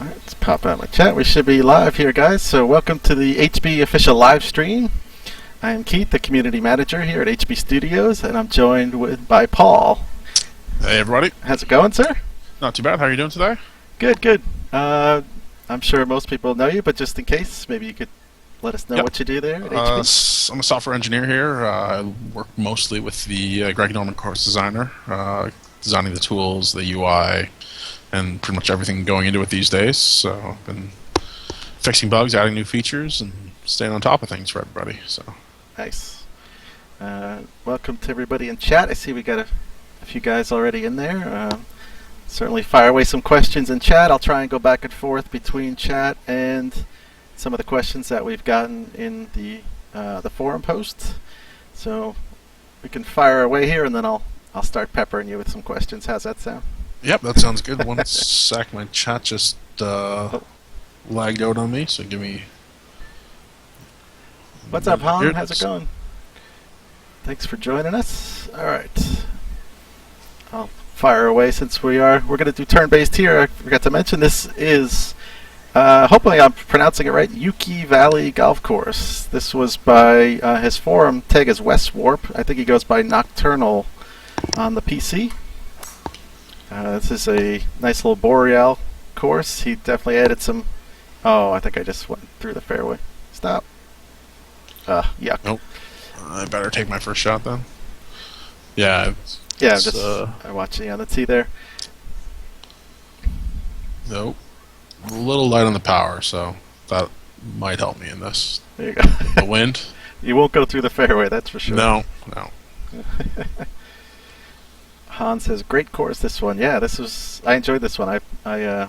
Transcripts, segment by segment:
Alright, let's pop out my chat. We should be live here, guys. So welcome to the HB official live stream. I am Keith, the community manager here at HB Studios, and I'm joined by Paul. Hey, everybody. How's it going, sir? Not too bad. How are you doing today? Good, good. I'm sure most people know you, but just in case, maybe you could let us know what you do there at HB. I'm a software engineer here. I work mostly with the Greg Norman course designer, designing the tools, the UI, and pretty much everything going into it these days. So I've been fixing bugs, adding new features, and staying on top of things for everybody. So nice. Welcome to everybody in chat. I see we got a few guys already in there. Certainly fire away some questions in chat. I'll try and go back and forth between chat and some of the questions that we've gotten in the forum post. So we can fire away here, and then I'll start peppering you with some questions. How's that sound? Yep, that sounds good. One sec, my chat just lagged out on me, so give me... What's up, Han? How's it going? Thanks for joining us. All right. I'll fire away since we're going to do turn-based here. I forgot to mention this is, hopefully I'm pronouncing it right, Yuki Valley Golf Course. This was by his forum tag is West Warp. I think he goes by Nocturnal on the PC. This is a nice little Boreal course. He definitely added some... Oh, I think I just went through the fairway. Stop. Yuck. Nope. I better take my first shot then. Yeah. Yeah, I'm watching on the tee there. Nope. A little light on the power, so that might help me in this. There you go. The wind? You won't go through the fairway, that's for sure. No. Hans says, great course, this one. Yeah, I enjoyed this one. I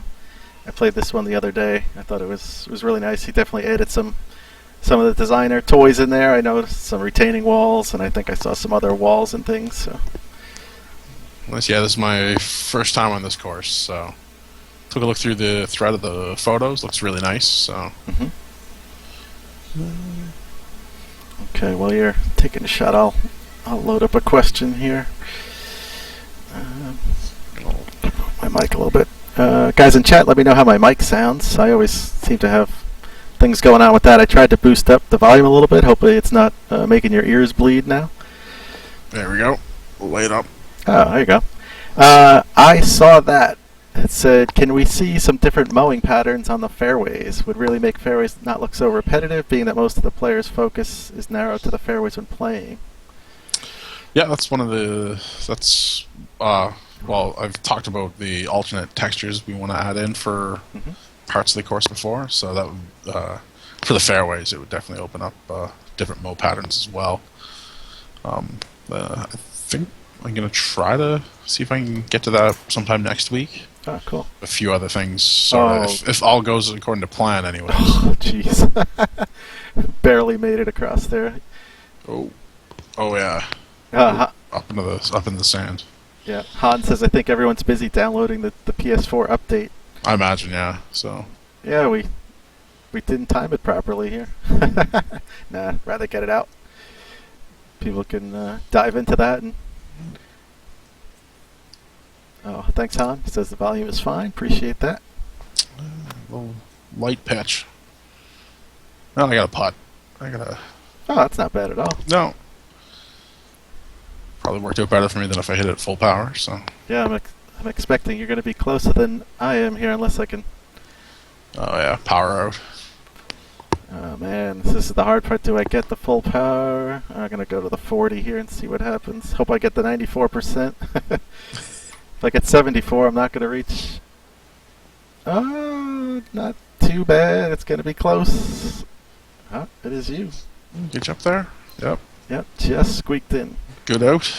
played this one the other day. I thought it was really nice. He definitely added some of the designer toys in there. I noticed some retaining walls, and I think I saw some other walls and things. So. Yeah, this is my first time on this course, so took a look through the thread of the photos. Looks really nice. So. Okay, while you're taking a shot, I'll load up a question here. My mic a little bit. Guys in chat, let me know how my mic sounds. I always seem to have things going on with that. I tried to boost up the volume a little bit. Hopefully it's not making your ears bleed now. There we go. Light up. Oh, there you go. I saw that. It said, can we see some different mowing patterns on the fairways? Would really make fairways not look so repetitive, being that most of the players' focus is narrowed to the fairways when playing. Yeah, that's one of the... That's... well, I've talked about the alternate textures we want to add in for parts of the course before, so that would, for the fairways, it would definitely open up different mow patterns as well. I think I'm going to try to see if I can get to that sometime next week. Oh, cool. A few other things, so if all goes according to plan anyways. Oh, jeez. Barely made it across there. Oh yeah. Up in the sand. Yeah, Han says, I think everyone's busy downloading the PS4 update. I imagine, yeah. So. Yeah, we didn't time it properly here. Nah, rather get it out. People can dive into that. Oh, thanks, Han. He says the volume is fine. Appreciate that. A little light pitch. Oh, I got a putt. Oh, that's not bad at all. No. Probably worked out better for me than if I hit it at full power. So. Yeah, I'm expecting you're going to be closer than I am here, unless I can. Oh yeah, power out. Oh man, this is the hard part. Do I get the full power? I'm going to go to the 40 here and see what happens. Hope I get the 94%. If I get 74, I'm not going to reach. Oh, not too bad. It's going to be close. Oh, it is you. Get you up there? Yep. Yep, just squeaked in. Good out.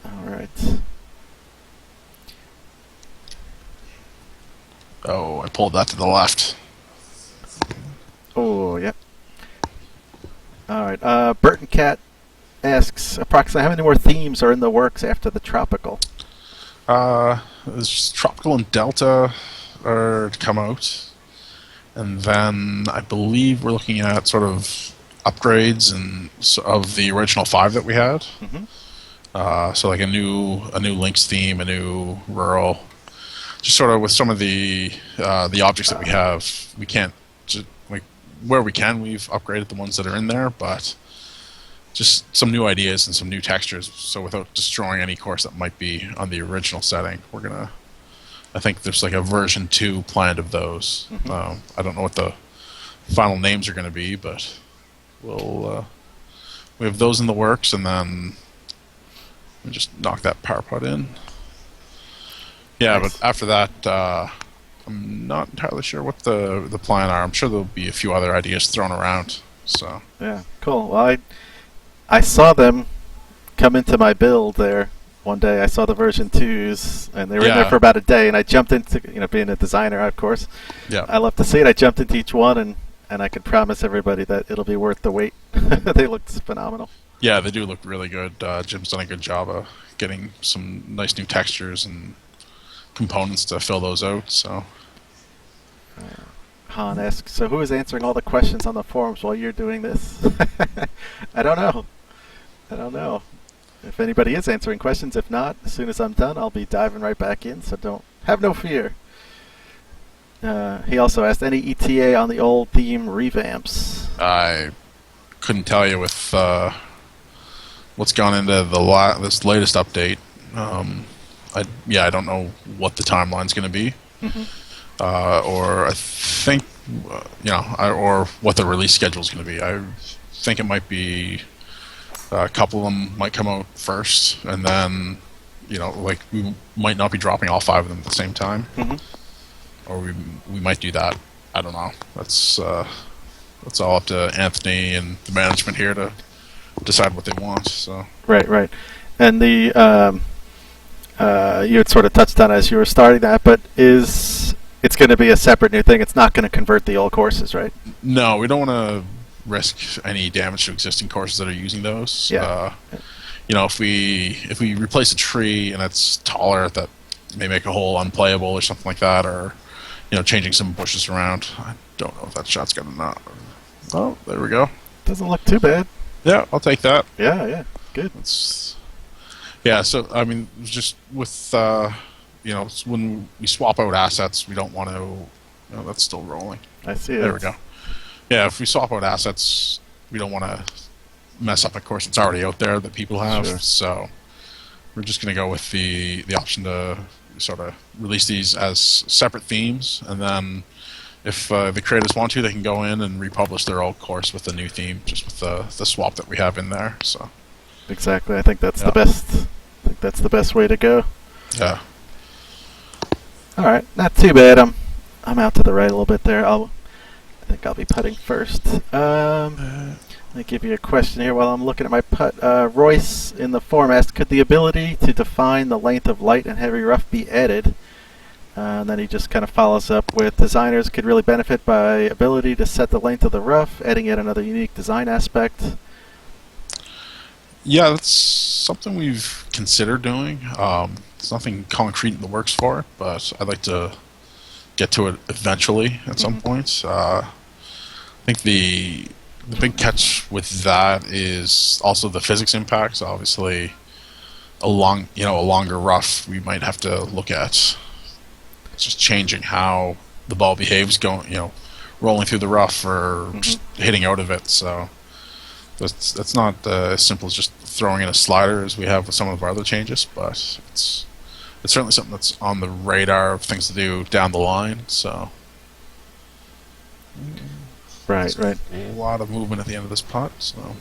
Alright. Oh, I pulled that to the left. Oh, yep. Alright, Burton Cat asks, approximately how many more themes are in the works after the tropical? There's Tropical and Delta are to come out. And then I believe we're looking at sort of upgrades and of the original 5 that we had. Mm-hmm. So like a new Lynx theme, a new rural. just sort of with some of the objects that we have, we can't just like where we can, we've upgraded the ones that are in there, but just some new ideas and some new textures. So without destroying any course that might be on the original setting, we're gonna. I think there's like a version 2 planned of those. I don't know what the final names are going to be, but we have those in the works, and then we just knock that power pod in. Yeah, Nice. but after that, I'm not entirely sure what the plan are. I'm sure there'll be a few other ideas thrown around. So Yeah, cool. Well, I saw them come into my build there one day. I saw the version 2s, and they were in there Yeah. for about a day, and I jumped into, being a designer, of course. yeah, I love to see it. I jumped into each one, and I can promise everybody that it'll be worth the wait. They looked phenomenal. yeah, they do look really good. Jim's done a good job of getting some nice new textures and components to fill those out. So Han asks, so who is answering all the questions on the forums while you're doing this? I don't know. I don't know. If anybody is answering questions, if not, as soon as I'm done, I'll be diving right back in, so don't have no fear. He also asked, any ETA on the old theme revamps? I couldn't tell you with what's gone into this latest update. I don't know what the timeline's going to be, or I think or what the release schedule is going to be. I think it might be a couple of them might come out first, and then like we might not be dropping all 5 of them at the same time, or we might do that. I don't know. That's all up to Anthony and the management here to decide what they want. So Right. And the you had sort of touched on it as you were starting that, but it's going to be a separate new thing. It's not going to convert the old courses, right? no, we don't want to risk any damage to existing courses that are using those. Yeah. If we replace a tree and it's taller, that may make a hole unplayable or something like that, or changing some bushes around. I don't know if that shot's got enough. Oh, there we go. Doesn't look too bad. Yeah, I'll take that. Yeah, good. Yeah, so I mean, just with when we swap out assets, we don't want to. That's still rolling. I see it. There we go. Yeah, if we swap out assets, we don't want to mess up a course that's already out there that people have. Sure. So we're just going to go with the option to sort of release these as separate themes, and then if the creators want to, they can go in and republish their old course with the new theme, just with the swap that we have in there. So Exactly. I think that's Yeah. the best. I think that's the best way to go. yeah. All right, not too bad. I'm out to the right a little bit there. I think I'll be putting first. Let me give you a question here while I'm looking at my putt. Royce in the forum asked, could the ability to define the length of light and heavy rough be added? And then he just kind of follows up with, designers could really benefit by ability to set the length of the rough, adding yet another unique design aspect. Yeah, that's something we've considered doing. There's nothing concrete in the works for it, but I'd like to get to it eventually at some point. I think the big catch with that is also the physics impacts. Obviously, a longer rough, we might have to look at just changing how the ball behaves going, rolling through the rough or just hitting out of it. So that's not as simple as just throwing in a slider as we have with some of our other changes, but it's certainly something that's on the radar of things to do down the line. So Right. a lot of movement at the end of this putt. So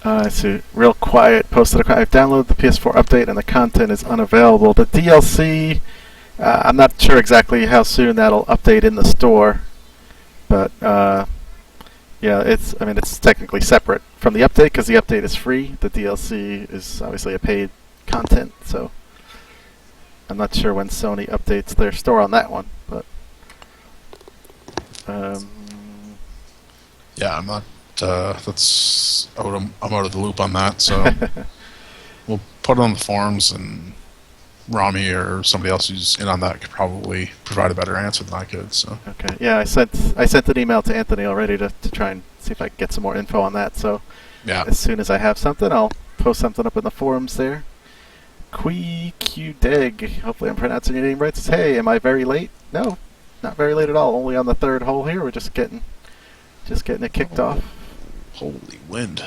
I see. Real quiet. Posted I've downloaded the PS4 update and the content is unavailable. The DLC, I'm not sure exactly how soon that'll update in the store, but yeah, it's technically separate from the update because the update is free. The DLC is obviously a paid content, so I'm not sure when Sony updates their store on that one, but yeah, I'm not. I'm out of the loop on that. So we'll put it on the forums, and Rami or somebody else who's in on that could probably provide a better answer than I could. So Okay. Yeah, I sent an email to Anthony already to try and see if I can get some more info on that. So yeah, as soon as I have something, I'll post something up in the forums there. Kui Q Deg. Hopefully I'm pronouncing your name right. Says, hey, am I very late? No, not very late at all. Only on the third hole here. We're just getting it kicked off. Holy wind.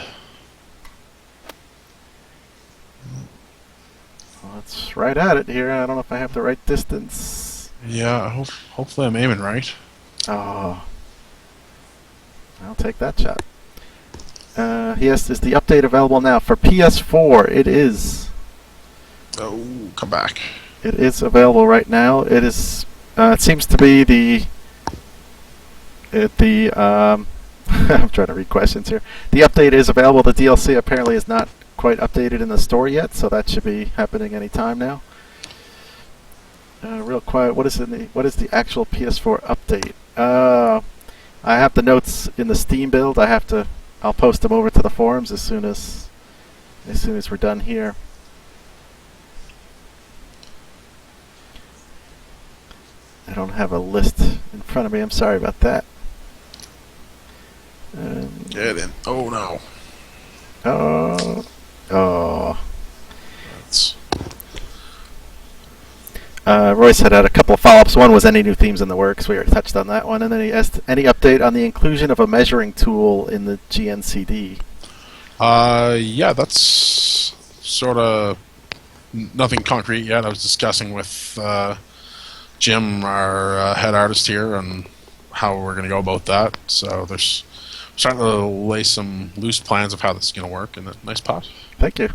Well, it's right at it here. I don't know if I have the right distance. Yeah, hopefully I'm aiming right. Oh, I'll take that shot. Yes, is the update available now for PS4? It is. Oh, come back. It is available right now. It is. It seems to be I'm trying to read questions here. The update is available. The DLC apparently is not quite updated in the store yet, so that should be happening any time now. Real quiet. What is the actual PS4 update? I have the notes in the Steam build. I'll post them over to the forums as soon as we're done here. I don't have a list in front of me. I'm sorry about that. Get in. Oh no. Oh. That's... Royce had a couple of follow-ups. One was any new themes in the works. We already touched on that one. And then he asked any update on the inclusion of a measuring tool in the GNCD. Yeah, that's sort of nothing concrete yet. I was discussing with Jim, our head artist here, and how we're going to go about that. So there's starting to lay some loose plans of how this is going to work. And a nice pot. Thank you.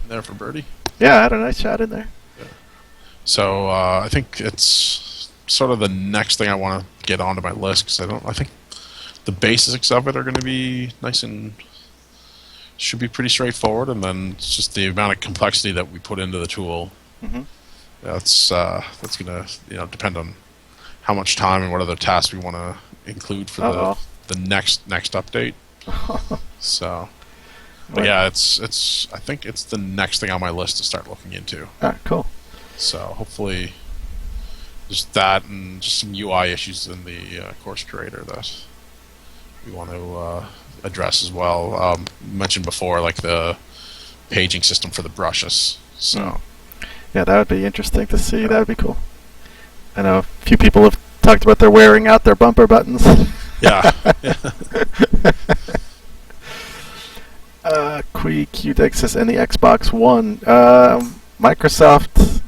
There for birdie. Yeah, I had a nice shot in there. So I think it's sort of the next thing I want to get onto my list because I think the basics of it are going to be nice and should be pretty straightforward, and then it's just the amount of complexity that we put into the tool. Mm-hmm. That's going to depend on how much time and what other tasks we want to include for the next update. So, but yeah, it's I think it's the next thing on my list to start looking into. Cool. So hopefully, just that and just some UI issues in the course creator that we want to address as well. Mentioned before, like the paging system for the brushes. So yeah, that would be interesting to see. That would be cool. I know a few people have talked about their wearing out their bumper buttons. Yeah. QDex says, and the Xbox One. Microsoft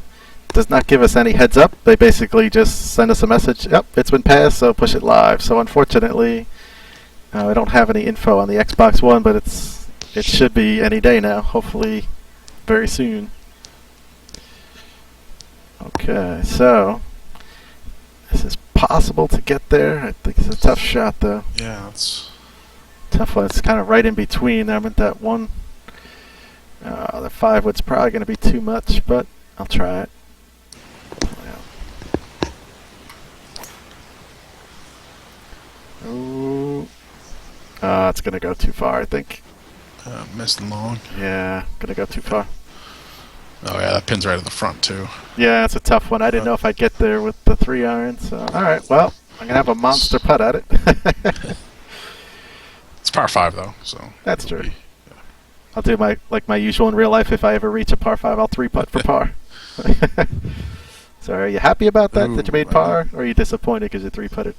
does not give us any heads up. They basically just send us a message. Yep, it's been passed, so push it live. So unfortunately, I don't have any info on the Xbox One, but it should be any day now. Hopefully, very soon. Okay, so this is possible to get there. I think it's a tough shot, though. Yeah, it's Tough one. It's kind of right in between. I'm at that one. The 5 wood's probably going to be too much, but I'll try it. Yeah. Ooh. It's going to go too far, I think. missed long. Yeah, going to go too far. Oh yeah, that pin's right at the front too. Yeah, it's a tough one. I didn't know if I'd get there with the 3-iron. So, all right. Well, I'm gonna have a monster putt at it. It's par 5 though, so That's true. I'll do my usual in real life. If I ever reach a par 5, I'll 3-putt for par. So, are you happy about that? Ooh, that you made par, or are you disappointed because you 3-putted?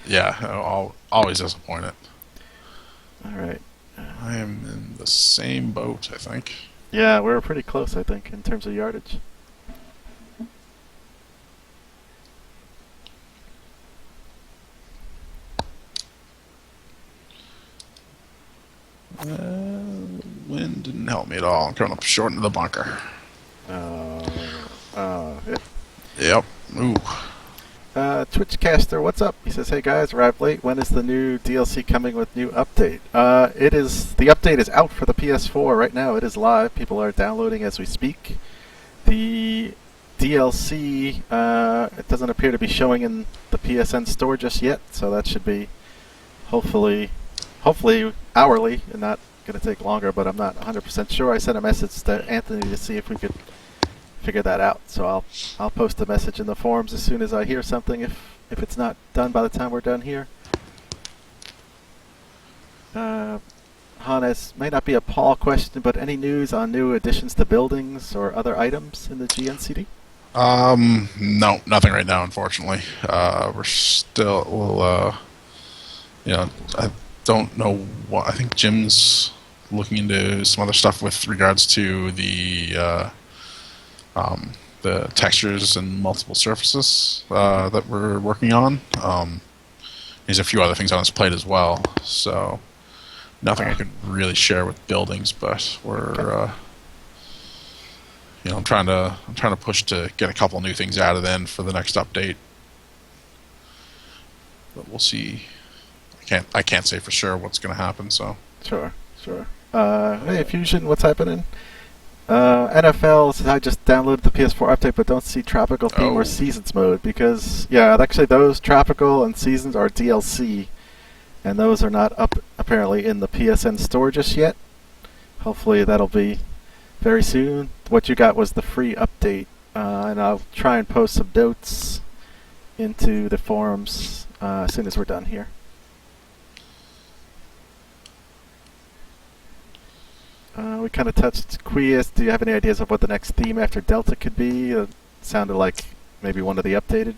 Yeah, always disappointed. All right. I am in the same boat, I think. Yeah, we're pretty close, I think, in terms of yardage. Wind didn't help me at all. I'm coming up short into the bunker. Yep. Ooh. Twitchcaster, what's up? He says, "Hey guys, arrived late. When is the new DLC coming with new update?" The update is out for the PS4 right now. It is live. People are downloading as we speak. The DLC it doesn't appear to be showing in the PSN store just yet, so that should be hopefully hourly and not going to take longer. But I'm not 100% sure. I sent a message to Anthony to see if we could figure that out. So I'll post a message in the forums as soon as I hear something. If it's not done by the time we're done here. Hannes, may not be a Paul question, but any news on new additions to buildings or other items in the GNCD? No, nothing right now, unfortunately. We're still, I don't know what. I think Jim's looking into some other stuff with regards to the textures and multiple surfaces that we're working on. There's a few other things on his plate as well, so nothing I could really share with buildings, but we're. I'm trying to push to get a couple new things added in for the next update, but we'll see. I can't say for sure what's going to happen. So Sure. Hey, Fusion, what's happening? NFL says I just downloaded the PS4 update, but don't see tropical theme or seasons mode because actually those tropical and seasons are DLC, and those are not up apparently in the PSN store just yet. Hopefully that'll be very soon. What you got was the free update, and I'll try and post some notes into the forums as soon as we're done here. We kind of touched Quias. Do you have any ideas of what the next theme after Delta could be? Sounded like maybe one of the updated.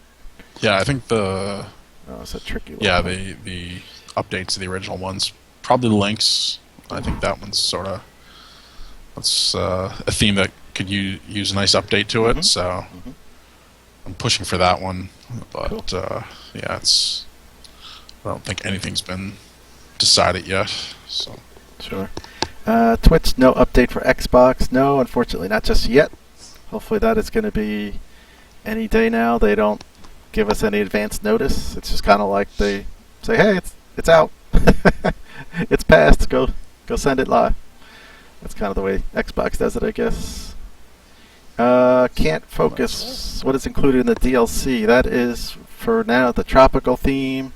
Yeah, I think it's a tricky one. Yeah, the updates to the original ones, probably Lynx. I think that one's that's a theme that could use a nice update to it. So I'm pushing for that one, but cool. I don't think anything's been decided yet. So sure. Twitch, no update for Xbox. No, unfortunately, not just yet. Hopefully that is going to be any day now. They don't give us any advance notice. It's just kind of like they say, hey, it's out. It's passed. Go send it live. That's kind of the way Xbox does it, I guess. Can't focus what is included in the DLC. That is, for now, the tropical theme,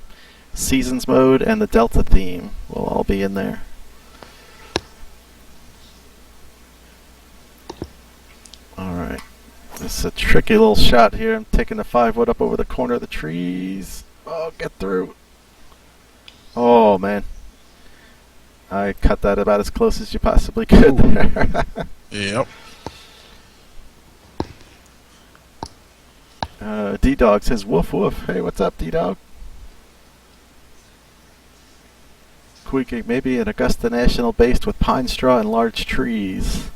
seasons mode, and the Delta theme will all be in there. Alright. This is a tricky little shot here. I'm taking the 5-wood up over the corner of the trees. Oh, get through. Oh, man. I cut that about as close as you possibly could there. Yep. D-Dog says, woof woof. Hey, what's up, D-Dog? Queeking, maybe an Augusta National based with pine straw and large trees.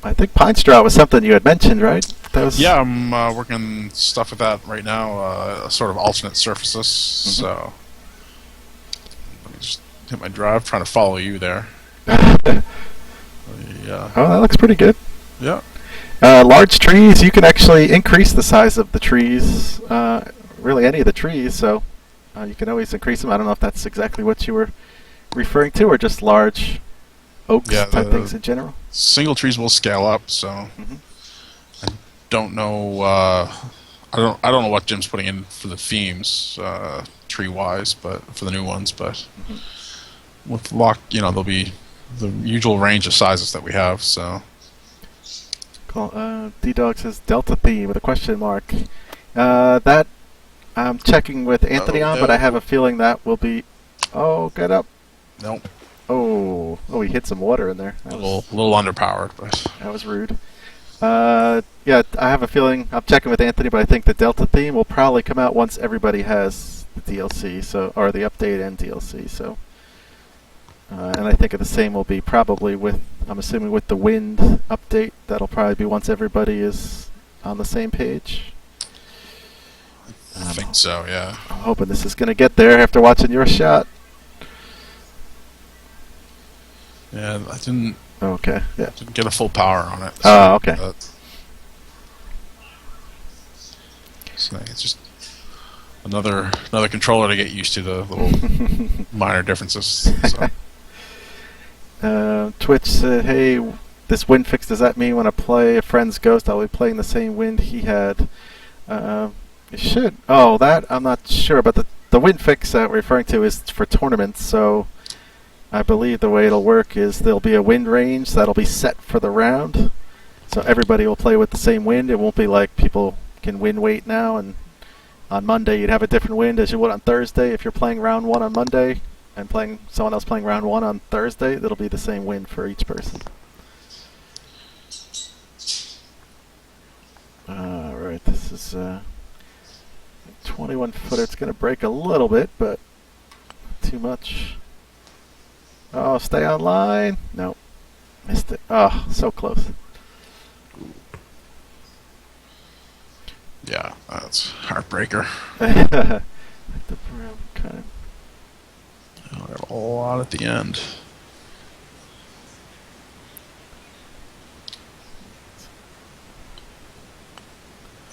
I think pine straw was something you had mentioned, right? Yeah, I'm working on stuff with that right now, sort of alternate surfaces. So let me just hit my drive, trying to follow you there. Oh, that looks pretty good. Yeah. Large trees, you can actually increase the size of the trees, really any of the trees, so you can always increase them. I don't know if that's exactly what you were referring to, or just large oaks type things in general. Single trees will scale up, so I don't know. I don't know what Jim's putting in for the themes, tree-wise, but for the new ones. But with lock, there'll be the usual range of sizes that we have. So cool. D-Dog says Delta theme with a question mark. That I'm checking with Anthony on, but I have a feeling that will be. Oh, get up. Nope. Oh, he hit some water in there. A little underpowered, but that was rude. Yeah, I have a feeling. I'm checking with Anthony, but I think the Delta theme will probably come out once everybody has the DLC, or the update and DLC. So, and I think the same will be probably with. I'm assuming with the wind update, that'll probably be once everybody is on the same page. I think so. Yeah. I'm hoping this is going to get there after watching your shot. Yeah, I didn't. Okay. Yeah. Didn't get a full power on it. So okay. It's just another controller to get used to the little minor differences. So. Twitch said, "Hey, this wind fix. Does that mean when I play a friend's Ghost, I'll be playing the same wind he had?" It should. Oh, that I'm not sure, but the wind fix that we're referring to is for tournaments. So. I believe the way it'll work is there'll be a wind range that'll be set for the round. So everybody will play with the same wind. It won't be like people can wind weight now, and on Monday you'd have a different wind as you would on Thursday if you're playing round 1 on Monday. and playing someone else playing round 1 on Thursday, it'll be the same win for each person. All right, this is 21 footer. It's going to break a little bit, but not too much. Oh, stay on line. Nope. Missed it. Oh, so close. Yeah, that's heartbreaker. The brim kind of. Oh, I got a lot at the end.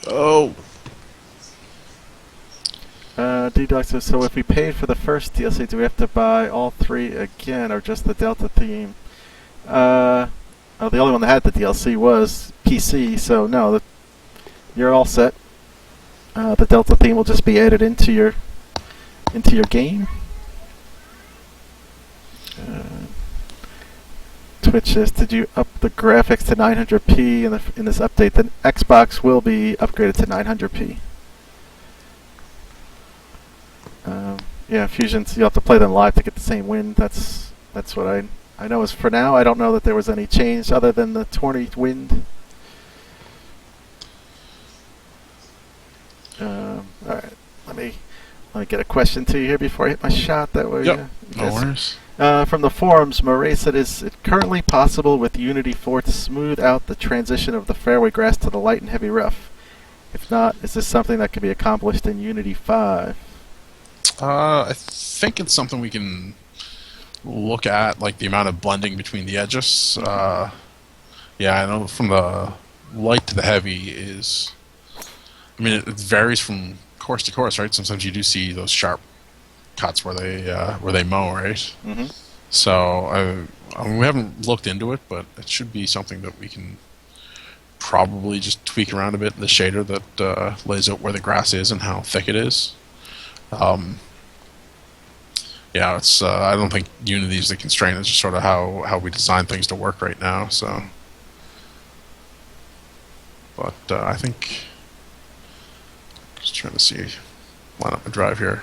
Oh. D-Doc says, so if we paid for the first DLC, do we have to buy all 3 again, or just the Delta theme? The only one that had the DLC was PC, so no, you're all set. The Delta theme will just be added into your game. Twitch says, did you up the graphics to 900p in this update? Then Xbox will be upgraded to 900p. Yeah, Fusions, you'll have to play them live to get the same win. That's what I know. As for now, I don't know that there was any change other than the tourney wind. All right, let me get a question to you here before I hit my shot. That way, Yep. No worries. From the forums, Murray said, is it currently possible with Unity 4 to smooth out the transition of the fairway grass to the light and heavy rough? If not, is this something that can be accomplished in Unity 5? I think it's something we can look at, like the amount of blending between the edges. Yeah, I know from the light to the heavy is... I mean, it varies from course to course, right? Sometimes you do see those sharp cuts where they mow, right? Mm-hmm. So I mean, we haven't looked into it, but it should be something that we can probably just tweak around a bit in the shader that lays out where the grass is and how thick it is. Yeah, it's I don't think Unity is the constraint. It's just sort of how we design things to work right now. So, but I think just trying to see, line up my drive here.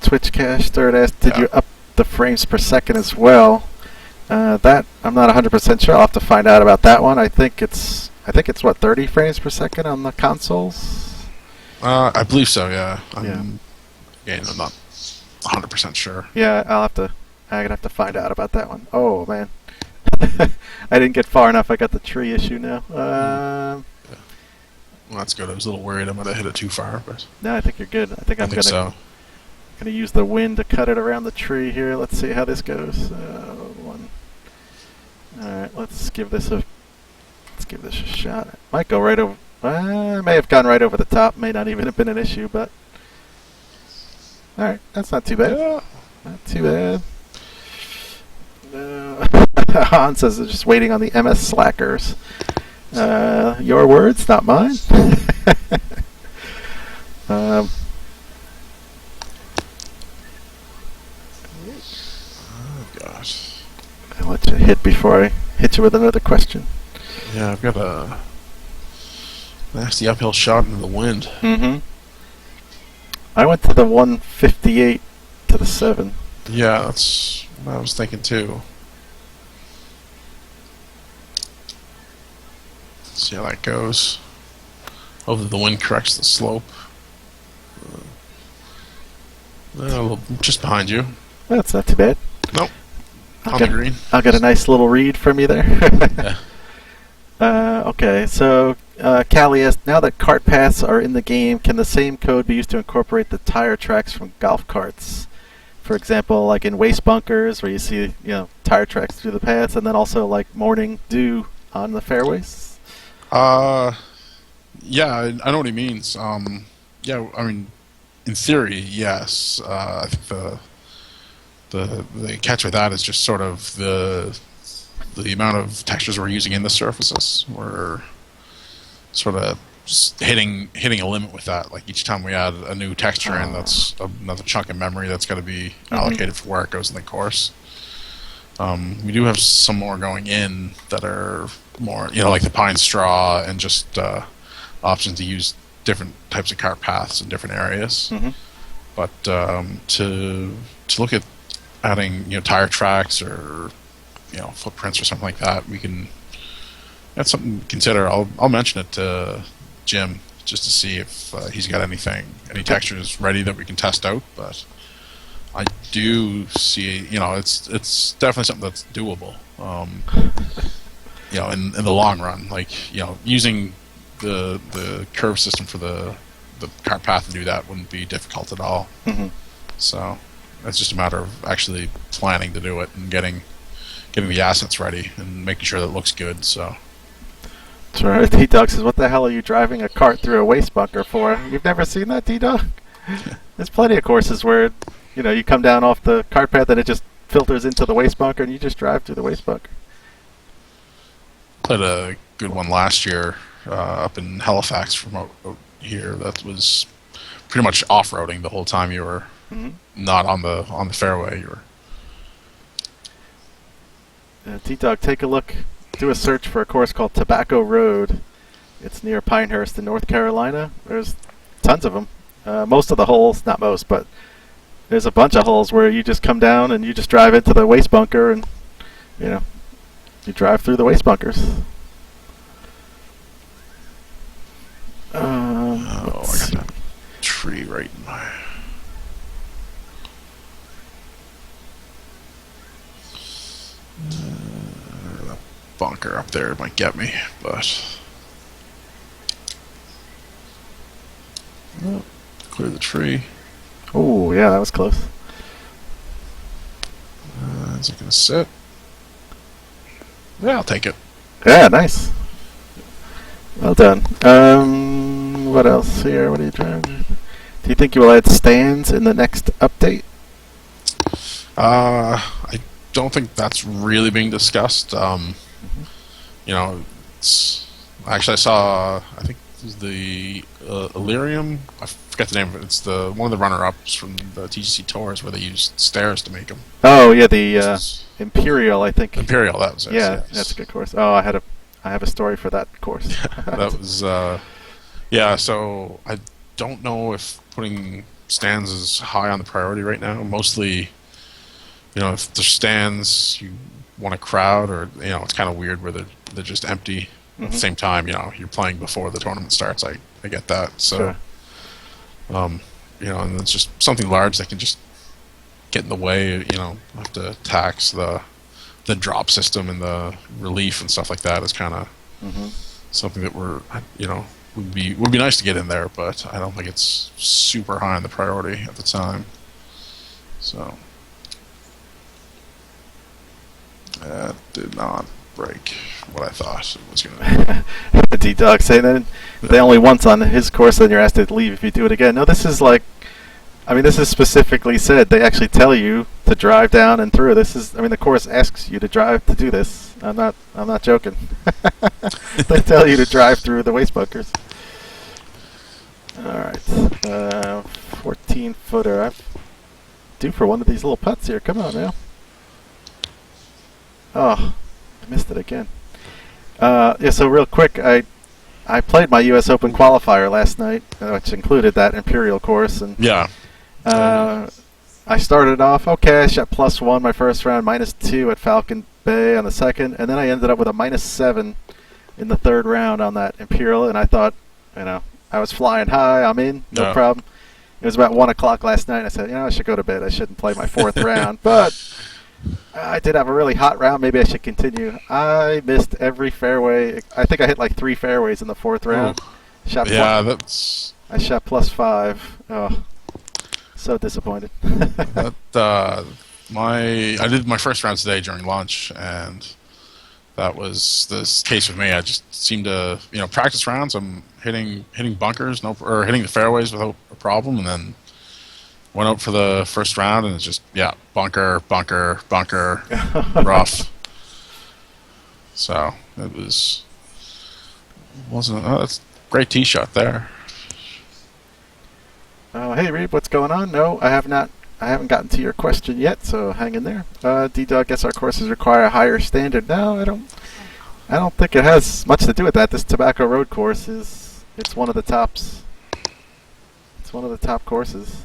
Twitch Cash Third asked, did you up the frames per second as well? That I'm not 100% sure. I'll have to find out about that one. I think it's what, 30 frames per second on the consoles. I believe so. Yeah. Yeah. Again, I'm not 100% sure. Yeah, I'm gonna have to find out about that one. Oh man, I didn't get far enough. I got the tree issue now. Well, that's good. I was a little worried I might have hit it too far, but No, I think you're good. I think I'm so. gonna use the wind to cut it around the tree here. Let's see how this goes. One. All right, let's give this a shot. It might go right over. I may have gone right over the top. May not even have been an issue, but all right, that's not too bad. Yeah. Not too bad. Hans says they're just waiting on the MS slackers. Your words, not mine. Oh gosh. I'll let you hit before I hit you with another question. Yeah, I've got a nasty uphill shot into the wind. Mm-hmm. I went to the 158 to the 7. Yeah, that's what I was thinking too. Let's see how that goes. Hopefully the wind corrects the slope. Just behind you. That's not too bad. Nope. I'll On get, the green. I'll get a nice little read from you there. Yeah. Okay, so Callie asked, now that cart paths are in the game, can the same code be used to incorporate the tire tracks from golf carts? For example, like in waste bunkers, where you see tire tracks through the paths, and then also like morning dew on the fairways. Yeah, I know what he means. Yeah, I mean, in theory, yes. I think the catch with that is just sort of the amount of textures we're using in the surfaces. We're sort of just hitting a limit with that. Like each time we add a new texture in, that's another chunk of memory that's got to be allocated for where it goes in the course. We do have some more going in that are more, like the pine straw and just options to use different types of cart paths in different areas. Mm-hmm. But to look at adding tire tracks or footprints or something like that, that's something to consider. I'll mention it to Jim just to see if he's got any textures ready that we can test out. But I do see, it's definitely something that's doable. In the long run, like using the curve system for the cart path to do that wouldn't be difficult at all. Mm-hmm. So it's just a matter of actually planning to do it and getting the assets ready and making sure that it looks good. So. That's right. T-Dog says, what the hell are you driving a cart through a waste bunker for? You've never seen that, T-Dog? There's plenty of courses where, you come down off the cart path and it just filters into the waste bunker and you just drive through the waste bunker. Played a good one last year up in Halifax from out here. That was pretty much off-roading the whole time you were not on the fairway. You were. T-Dog, take a look. Do a search for a course called Tobacco Road. It's near Pinehurst in North Carolina. There's tons of them. Most of the holes, not most, but there's a bunch of holes where you just come down and you just drive into the waste bunker and, you drive through the waste bunkers. I got that tree right in my... bunker up there might get me, but clear the tree. Oh yeah, that was close. Is it gonna sit? Yeah, I'll take it. Yeah, nice. Well done. What else here? What are you trying to do? Do you think you will add stands in the next update? I don't think that's really being discussed. It's actually I saw. I think it was the Illyrium. I forget the name of it. It's one of the runner-ups from the TGC Tours where they used stairs to make them. Oh yeah, the Imperial, I think. Imperial, that was it. Yeah, yes. that's a good course. Oh, I have a story for that course. That was yeah. So I don't know if putting stands is high on the priority right now. Mostly, if there's stands, you want a crowd, or it's kind of weird where they're just empty. At the same time, you're playing before the tournament starts. I get that. So, sure. And it's just something large that can just get in the way. Have to tax the drop system and the relief and stuff like that is kind of something that would be nice to get in there, but I don't think it's super high on the priority at the time. So that did not break what I thought it was going to. The D-Dog saying that they only once on his course, then you're asked to leave if you do it again. No, this is this is specifically said. They actually tell you to drive down and through. The course asks you to drive to do this. I'm not joking. They tell you to drive through the waste bunkers. All right, 14-footer. I'm due for one of these little putts here. Come on now. Oh, I missed it again. So real quick, I played my U.S. Open qualifier last night, which included that Imperial course, and Yeah. I started off okay. I shot +1 my first round, -2 at Falcon Bay on the second, and then I ended up with a -7 in the third round on that Imperial, and I thought, I was flying high. I'm in, no problem. It was about 1 o'clock last night, and I said, I should go to bed. I shouldn't play my fourth round, but I did have a really hot round. Maybe I should continue. I missed every fairway. I think I hit like 3 fairways in the fourth round. I shot +5. Oh, so disappointed. I did my first round today during lunch, and that was the case with me. I just seemed to, practice rounds. I'm hitting bunkers, or hitting the fairways without a problem, and then went out for the first round, and it's just bunker, rough. So it wasn't. That's a great tee shot there. Hey Reeb, what's going on? No, I haven't gotten to your question yet, so hang in there. D-Dog, guess our courses require a higher standard. No, I don't think it has much to do with that. This Tobacco Road course it's one of the tops. It's one of the top courses.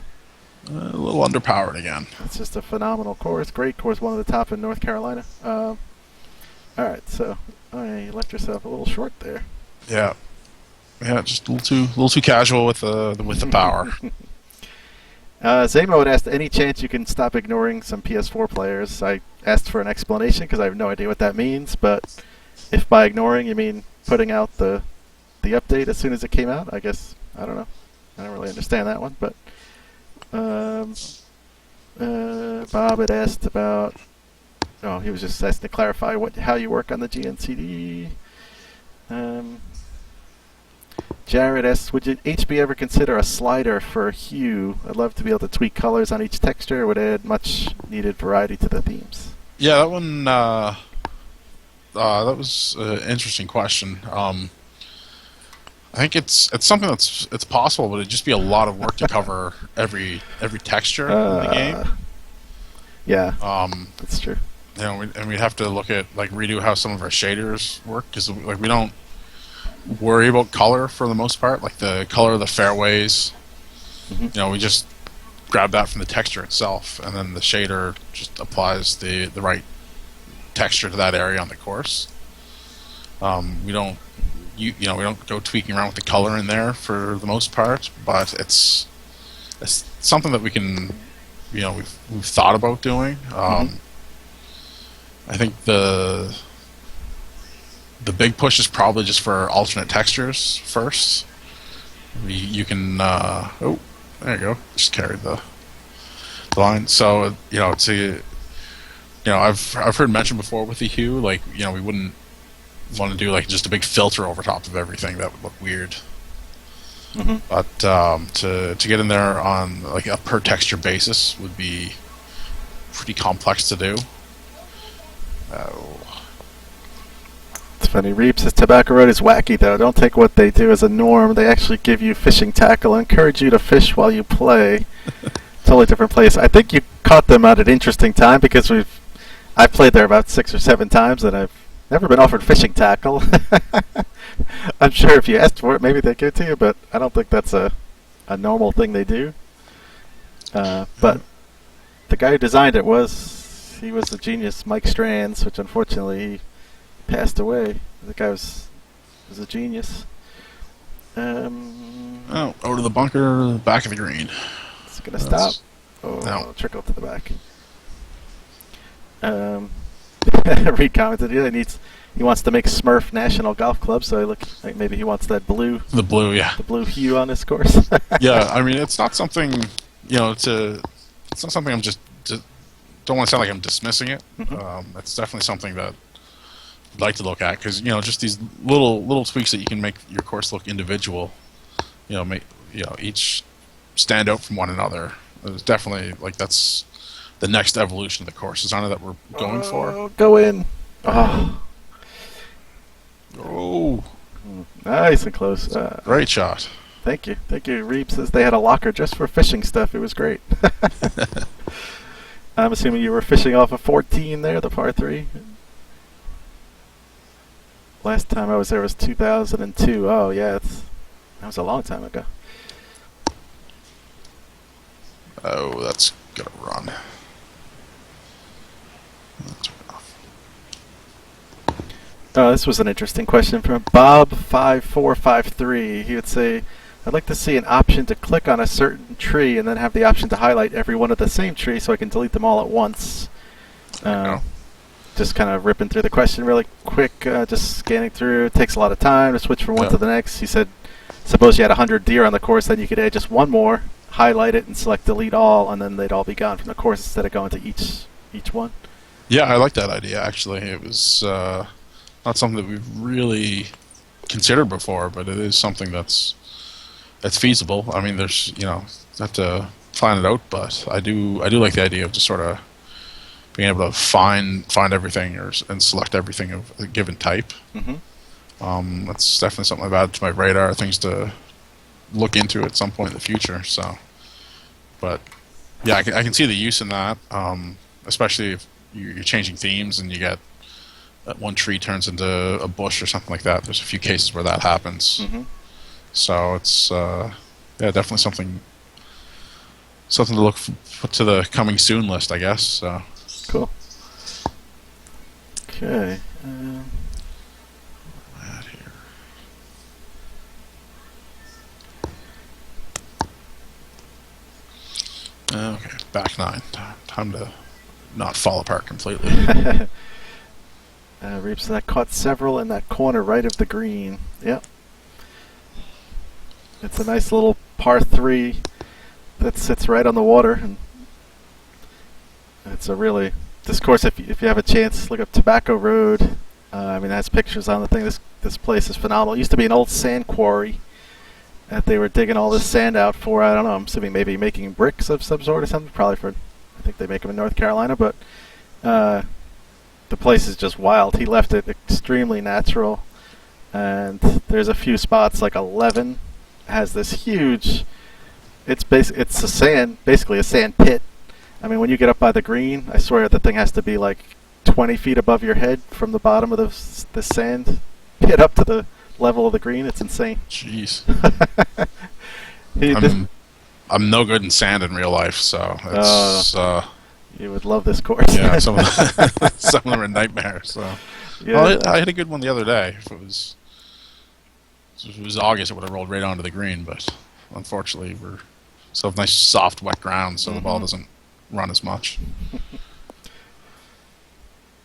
A little underpowered again. It's just a phenomenal course. Great course, one of the top in North Carolina. All right, so you left yourself a little short there. Yeah, yeah, just a little too casual with the power. Zamo had asked, any chance you can stop ignoring some PS4 players? I asked for an explanation because I have no idea what that means, but if by ignoring you mean putting out the update as soon as it came out, I guess, I don't know. I don't really understand that one, but um, Bob had asked about, oh, he was just asking to clarify how you work on the GNCD. Um, Jared asks, would HB ever consider a slider for hue? I'd love to be able to tweak colors on each texture. It would add much needed variety to the themes. Yeah, that one. That was an interesting question. I think it's something it's possible, but it'd just be a lot of work to cover every texture in the game. Yeah, that's true. And we'd have to look at like redo how some of our shaders work because like we don't worry about color for the most part, like the color of the fairways. Mm-hmm. We just grab that from the texture itself, and then the shader just applies the right texture to that area on the course. We don't we don't go tweaking around with the color in there for the most part, but it's something that we can we've thought about doing. I think the big push is probably just for alternate textures first. You can oh, there you go, just carried the line. So I've heard mentioned before with the hue, like we wouldn't want to do like just a big filter over top of everything. That would look weird. Mm-hmm. But to get in there on like a per texture basis would be pretty complex to do. It's funny. Reap says Tobacco Road is wacky though. Don't take what they do as a norm. They actually give you fishing tackle and encourage you to fish while you play. Totally different place. I think you caught them at an interesting time because I've played there about 6 or 7 times and I've never been offered fishing tackle. I'm sure if you asked for it, maybe they'd give it to you, but I don't think that's a normal thing they do. But the guy who designed it was a genius, Mike Strands, which unfortunately passed away. The guy was a genius. Out of the bunker, back of the green. It's gonna stop. Oh, no. Trickle to the back. Reed commented, yeah, he wants to make Smurf National Golf Club, so like maybe he wants that blue. The blue Hue on his course. Yeah, I mean it's not something it's not something I'm just don't want to sound like I'm dismissing it. Mm-hmm. It's definitely something that I'd like to look at because just these little tweaks that you can make your course look individual. Make each stand out from one another. It's definitely like that's the next evolution of the course designer that we're going for. Go in. Oh, nice and close. great shot. Thank you. Reeb says they had a locker just for fishing stuff. It was great. I'm assuming you were fishing off of 14 there, the par 3. Last time I was there was 2002. Oh yeah, that was a long time ago. Oh, that's gonna run. This was an interesting question from Bob5453. He would say, I'd like to see an option to click on a certain tree and then have the option to highlight every one of the same tree so I can delete them all at once. Just kind of ripping through the question really quick, just scanning through. It takes a lot of time to switch from one to the next. He said, suppose you had 100 deer on the course, then you could add just one more, highlight it, and select delete all, and then they'd all be gone from the course instead of going to each one. Yeah, I like that idea, actually. It was not something that we've really considered before, but it is something that's feasible. I mean, there's have to plan it out, but I do like the idea of just sort of being able to find everything and select everything of a given type. Mm-hmm. That's definitely something I've added to my radar, things to look into at some point in the future. So, but yeah, I can see the use in that, especially if you're changing themes and you get one tree turns into a bush or something like that. There's a few cases where that happens. Mm-hmm. So it's definitely something something to put to the coming soon list, I guess. So. Cool. Okay. That here. Okay, back nine. Time to not fall apart completely. Reaps that caught several in that corner right of the green. Yep. It's a nice little par 3 that sits right on the water, and it's a really this course. If you have a chance, look up Tobacco Road. I mean, it has pictures on the thing. This place is phenomenal. It used to be an old sand quarry that they were digging all this sand out for. I don't know. I'm assuming maybe making bricks of some sort or something. Probably for, I think they make them in North Carolina, but the place is just wild. He left it extremely natural, and there's a few spots like 11 has this huge. It's a sand, basically a sand pit. I mean, when you get up by the green, I swear the thing has to be like 20 feet above your head from the bottom of the sand pit up to the level of the green. It's insane. Jeez. He, I'm no good in sand in real life, so it's you would love this course. yeah. Some of them are nightmares. So Yeah. well, I had a good one the other day. If it was August, it would have rolled right onto the green, but unfortunately we're still have nice soft wet ground, so the ball doesn't run as much.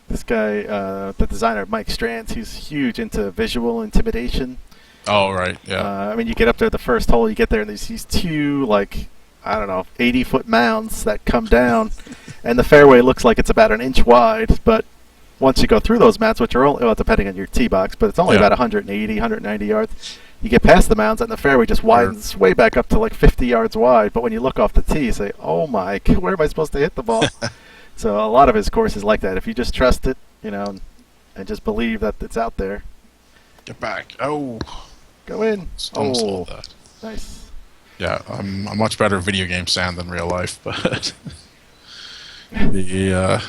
This guy, the designer Mike Strands, he's huge into visual intimidation. Oh right, yeah. I mean, you get up there the first hole, you get there, and there's these two, like, I don't know, 80-foot mounds that come down, and the fairway looks like it's about an inch wide, but once you go through those mounds, which are only, well, depending on your tee box, but it's only about 180, 190 yards, you get past the mounds, and the fairway just widens way back up to like 50 yards wide, but when you look off the tee, you say, oh my, where am I supposed to hit the ball? So a lot of his course is like that. If you just trust it, you know, and just believe that it's out there. Get back. Oh. Go in. Almost sold that. Nice. Yeah, I'm a much better video game sand than real life, but the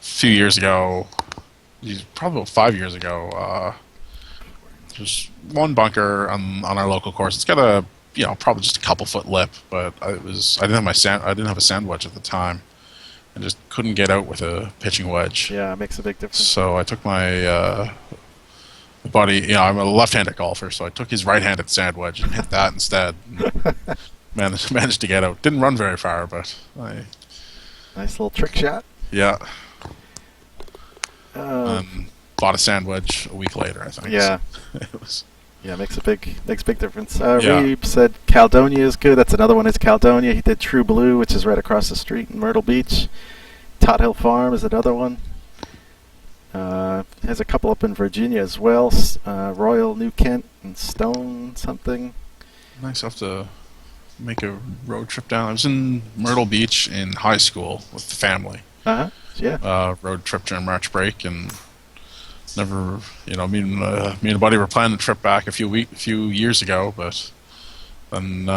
few years ago, probably about 5 years ago, there's one bunker on our local course. It's got a probably just a couple foot lip, but I didn't have a sand wedge at the time, and just couldn't get out with a pitching wedge. Yeah, it makes a big difference. So I took my buddy, I'm a left-handed golfer, so I took his right-handed sand wedge and hit that instead. Managed to get out. Didn't run very far, but nice little trick shot. Yeah. Bought a sand wedge a week later, I think. Yeah. So it was. Yeah, makes a big difference. Reeb said Caledonia is good. That's another one. Is Caledonia. He did True Blue, which is right across the street in Myrtle Beach. Tot Hill Farm is another one. Has a couple up in Virginia as well. Royal, New Kent, and Stone something. Nice. I'll have to make a road trip down. I was in Myrtle Beach in high school with the family. Yeah. Road trip during March break, and never, me and a buddy were planning the trip back a few years ago, but then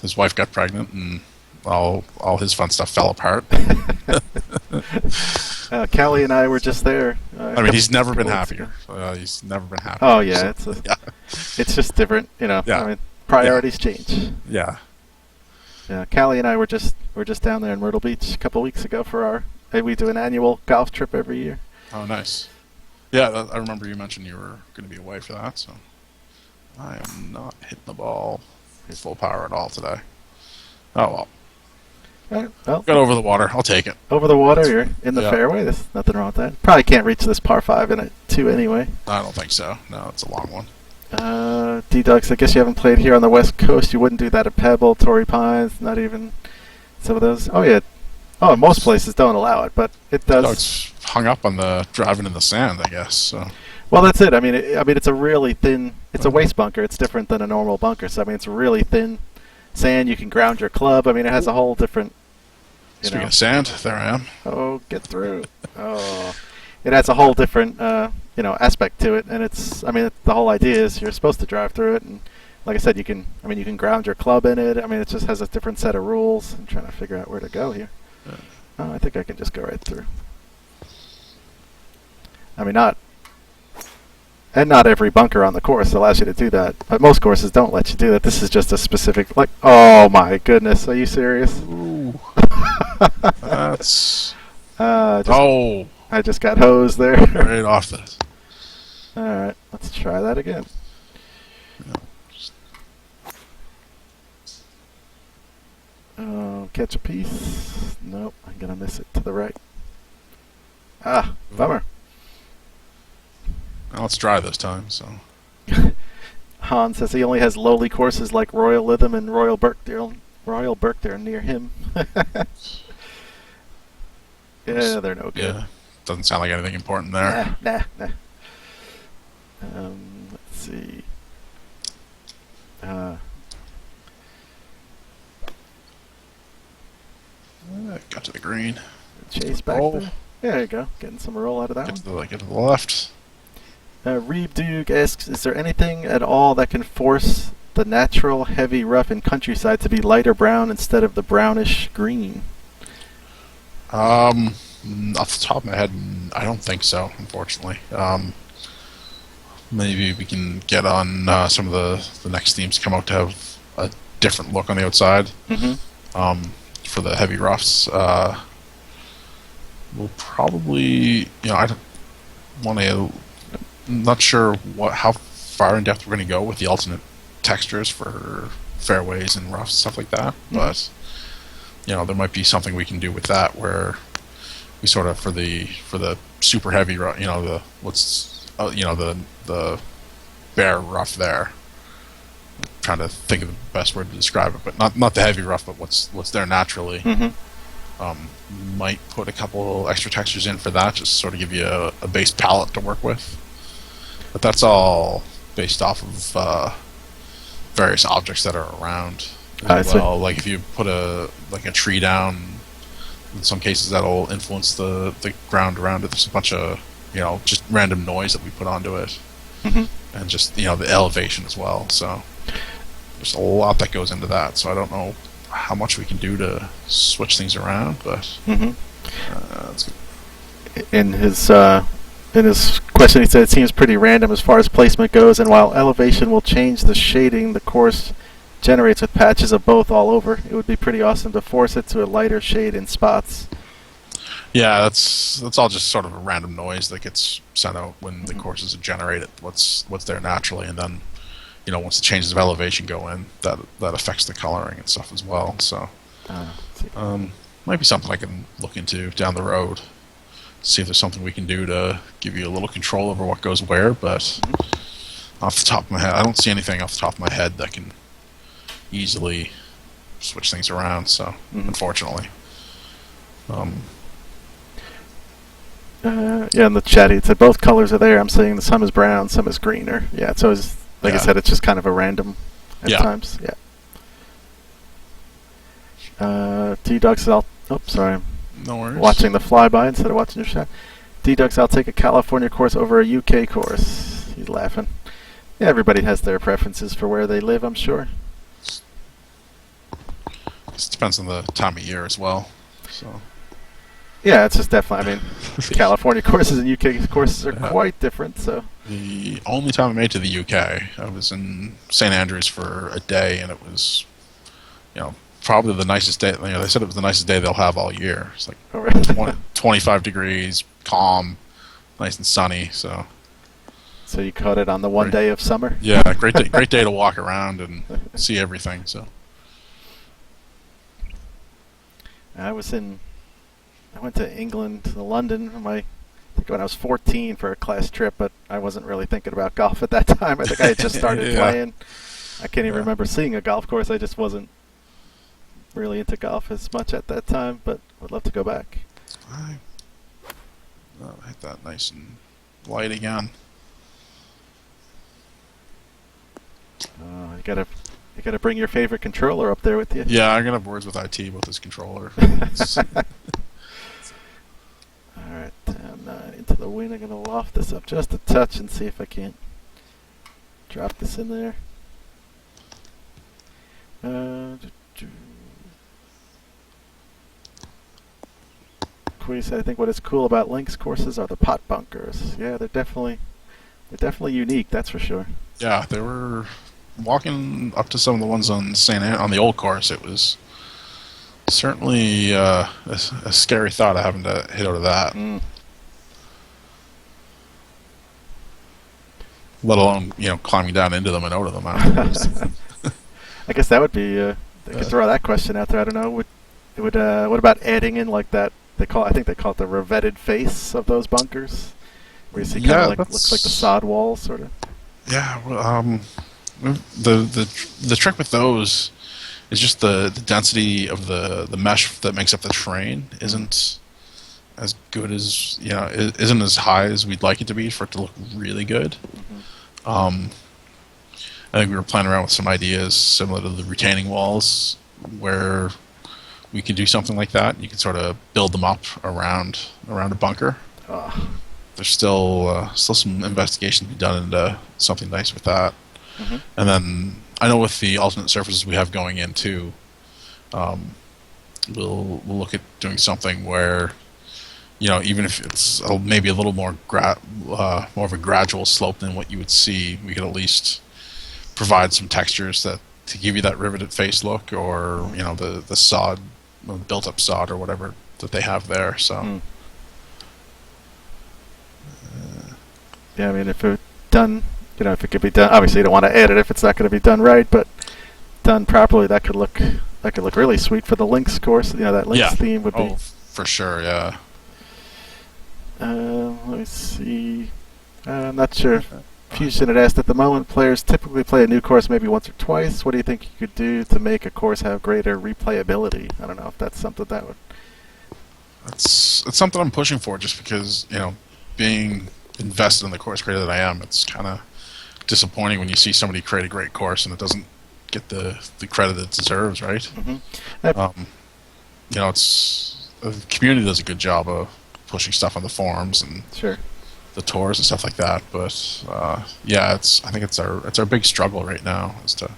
his wife got pregnant, and all his fun stuff fell apart. Callie and I were just there. He's never been happier. He's never been happier. Oh yeah, it's just different, Yeah. I mean, priorities change. Yeah. Yeah, Callie and I were just down there in Myrtle Beach a couple weeks ago for we do an annual golf trip every year. Oh, nice. Yeah, I remember you mentioned you were going to be away for that, so I am not hitting the ball full power at all today. Oh, well. Right, well, got over the water. I'll take it. Over the water, you're in the fairway. There's nothing wrong with that. Probably can't reach this par 5 in it, too, anyway. I don't think so. No, it's a long one. D-Ducks, I guess you haven't played here on the West Coast. You wouldn't do that at Pebble, Torrey Pines, not even some of those. Oh, yeah. Oh, most places don't allow it, but it does. No, it's hung up on the driving in the sand, I guess. So. Well, that's it. I mean, it's a really thin. It's a waste bunker. It's different than a normal bunker. So I mean, it's really thin sand. You can ground your club. I mean, it has a whole different. Speaking of sand, there I am. Oh, get through. Oh, it has a whole different aspect to it, and it's. I mean, the whole idea is you're supposed to drive through it, and like I said, you can ground your club in it. I mean, it just has a different set of rules. I'm trying to figure out where to go here. Oh, I think I can just go right through. I mean, not. And not every bunker on the course allows you to do that. But most courses don't let you do that. This is just a specific, like, oh my goodness, are you serious? Ooh, that's just, I just got hosed there. right off this. Alright, let's try that again. Catch a piece. Nope, I'm gonna miss it to the right. Ah, bummer. Well, it's dry this time, so. Han says he only has lowly courses like Royal Lytham and Royal Birkdale. Royal Birkdale near him. Yeah, they're no good. Yeah, doesn't sound like anything important there. Nah. Let's see. Got to the green. Chase back Roll. there. There you go. Getting some roll out of that Get to the left. one. Reeb Duke asks, is there anything at all that can force the natural heavy rough in countryside to be lighter brown instead of the brownish green? Off the top of my head, I don't think so, unfortunately. Maybe we can get on some of the next themes come out to have a different look on the outside. Mm-hmm. For the heavy roughs, we'll probably, I don't want to. Not sure how far in depth we're going to go with the alternate textures for fairways and roughs, stuff like that. Mm-hmm. But there might be something we can do with that where we sort of for the super heavy rough, the bare rough there. I'm trying to think of the best word to describe it, but not the heavy rough, but what's there naturally. Mm-hmm. Might put a couple extra textures in for that, just sort of give you a base palette to work with. But that's all based off of various objects that are around. Well, like if you put a tree down, in some cases that'll influence the ground around it. There's a bunch of just random noise that we put onto it, mm-hmm. and just the elevation as well. So there's a lot that goes into that. So I don't know how much we can do to switch things around, but mm-hmm. That's good. In his question, he said it seems pretty random as far as placement goes, and while elevation will change the shading the course generates with patches of both all over, it would be pretty awesome to force it to a lighter shade in spots. Yeah, that's all just sort of a random noise that gets sent out when the courses are generated. What's there naturally, and then once the changes of elevation go in, that affects the coloring and stuff as well. So might be something I can look into down the road. See if there's something we can do to give you a little control over what goes where, but off the top of my head, I don't see anything off the top of my head that can easily switch things around, so unfortunately. Yeah, in the chat he said both colors are there. I'm saying some is brown, some is greener. Yeah, so it's, like I said, it's just kind of a random at times. Yeah. T-Ducks, sorry. No worries. Watching the flyby instead of watching your shot. D-Ducks, I'll take a California course over a UK course. He's laughing. Yeah, everybody has their preferences for where they live, I'm sure. It depends on the time of year as well. So. Yeah, it's just definitely, I mean, California courses and UK courses are quite different, so. The only time I made it to the UK, I was in St. Andrews for a day, and it was, probably the nicest day. They said it was the nicest day they'll have all year. It's like 25 degrees, calm, nice and sunny. So you caught it on the one day of summer. Yeah, great day to walk around and see everything. So I went to England, to London, I think when I was 14 for a class trip, but I wasn't really thinking about golf at that time. I think I had just started playing. I can't even remember seeing a golf course. I just wasn't really into golf as much at that time, but would love to go back. I hit that nice and light again. You gotta bring your favorite controller up there with you. Yeah, I'm gonna have words with IT about this controller. Alright, down 9 into the wind. I'm gonna loft this up just a touch and see if I can't drop this in there. Queenie said, I think what is cool about links courses are the pot bunkers. Yeah, they're They're definitely unique, that's for sure. Yeah, they were walking up to some of the ones on on the old course. It was certainly a scary thought of having to hit out of that. Mm. Let alone climbing down into them and out of them afterwards. I guess that would be. They could throw that question out there. I don't know. What about adding in like that? I think they call it the revetted face of those bunkers, where you see kind of like looks like the sod walls, sort of. Yeah, well, the trick with those is just the density of the mesh that makes up the terrain isn't as good as it isn't as high as we'd like it to be for it to look really good. Mm-hmm. I think we were playing around with some ideas similar to the retaining walls, where we could do something like that. You can sort of build them up around a bunker. Oh. There's still some investigation to be done into something nice with that. Mm-hmm. And then I know with the alternate surfaces we have going in too, we'll look at doing something where even if it's maybe a little more more of a gradual slope than what you would see, we could at least provide some textures that to give you that riveted face look, or the sod, built up sod or whatever that they have there. So. Mm. Yeah, I mean, if it done, if it could be done, obviously you don't want to add it if it's not going to be done right, but done properly, that could look really sweet for the Lynx course. That Lynx theme would be. For sure, yeah. Let me see. I'm not sure. Fusion had asked, at the moment, players typically play a new course maybe once or twice. What do you think you could do to make a course have greater replayability? I don't know if that's something that would. It's something I'm pushing for, just because being invested in the course creator that I am, it's kind of disappointing when you see somebody create a great course and it doesn't get the credit it deserves, right? Mm-hmm. It's the community does a good job of pushing stuff on the forums and Sure. the tours and stuff like that, but I think it's our big struggle right now is to.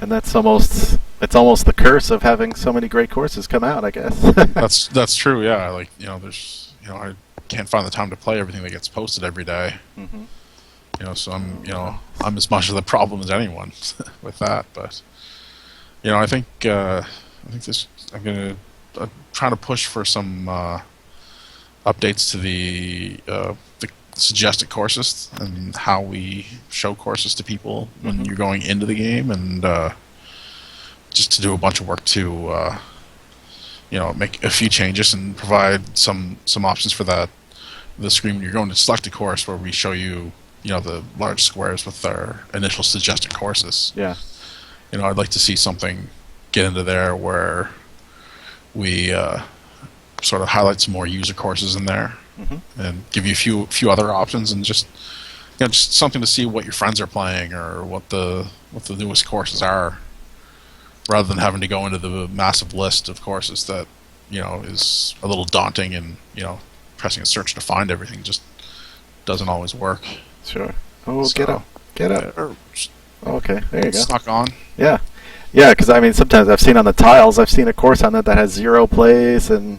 And it's almost the curse of having so many great courses come out, I guess. That's true. Yeah, like there's I can't find the time to play everything that gets posted every day. Mm-hmm. So I'm as much of the problem as anyone with that. But I think I'm gonna try to push for some updates to the suggested courses and how we show courses to people when you're going into the game, and just to do a bunch of work to make a few changes and provide some options for the screen when you're going to select a course, where we show you the large squares with our initial suggested courses. Yeah. I'd like to see something get into there where we sort of highlight some more user courses in there, and give you a few other options, and just something to see what your friends are playing or what the newest courses are, rather than having to go into the massive list of courses that is a little daunting, and pressing a search to find everything just doesn't always work. Sure. Oh, so, get up. Okay, there you go. Snuck on. Yeah. Yeah, because I mean, sometimes I've seen on the tiles, I've seen a course on it that has 0 plays, and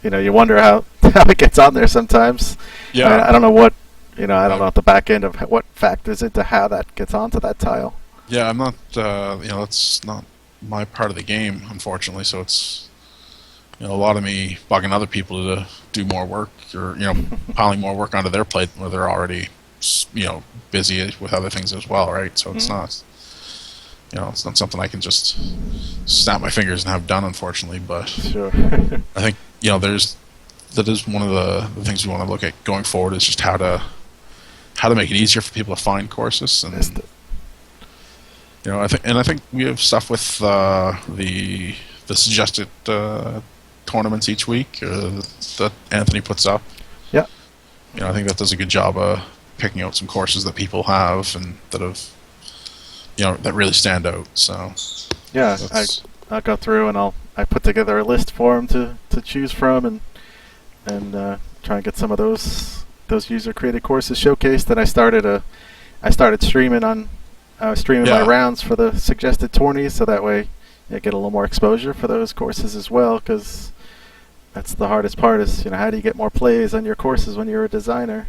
you wonder how it gets on there sometimes. Yeah. I don't know what, I don't know at the back end of what factors into how that gets onto that tile. Yeah, I'm not. That's not my part of the game, unfortunately. So it's a lot of me bugging other people to do more work, or piling more work onto their plate where they're already busy with other things as well, right? So it's not. It's not something I can just snap my fingers and have done, unfortunately. But sure. I think that is one of the things we want to look at going forward, is just how to make it easier for people to find courses, and I think we have stuff with the suggested tournaments each week that Anthony puts up. Yeah. I think that does a good job of picking out some courses that people have and that have. That really stand out. So yeah, I'll go through and I put together a list for him to choose from, and try and get some of those user created courses showcased. Then I started streaming my rounds for the suggested tourneys, so that way you get a little more exposure for those courses as well. Because that's the hardest part is how do you get more plays on your courses when you're a designer?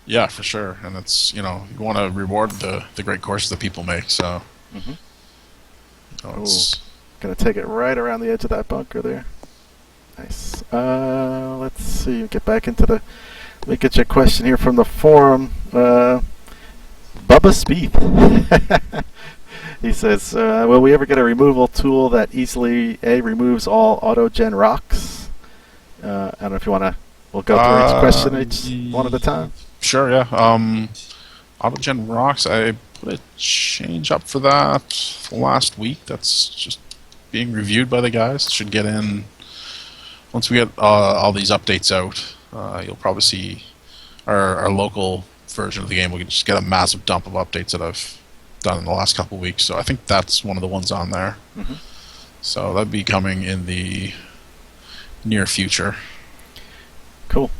Yeah, for sure. And it's, you want to reward the great courses that people make. So, Mm-hmm. Oh, it's gonna take it right around the edge of that bunker there. Nice. Let's see. Get back into the. Let me get you a question here from the forum. Bubba Spieth. He says, "Will we ever get a removal tool that easily removes all autogen rocks?" I don't know if you want to. We'll go through each question one at a time. sure, yeah. Autogen rocks. I put a change up for that last week. That's just being reviewed by the guys. Should get in once we get all these updates out. You'll probably see our local version of the game. We can just get a massive dump of updates that I've done in the last couple of weeks. So I think that's one of the ones on there. Mm-hmm. So that'd be coming in the near future. Cool.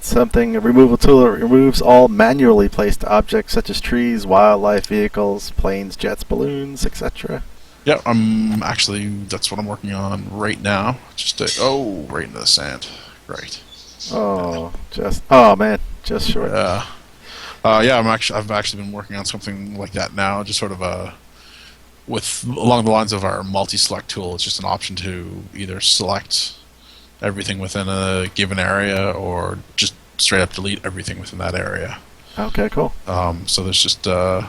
Something a removal tool that removes all manually placed objects such as trees, wildlife, vehicles, planes, jets, balloons, etc. Yeah, that's what I'm working on right now. Right into the sand. Right. Oh man, just short. Yeah, I've actually been working on something like that now. Just sort of along the lines of our multi-select tool. It's just an option to either select everything within a given area or just straight up delete everything within that area. Okay, cool. So there's just a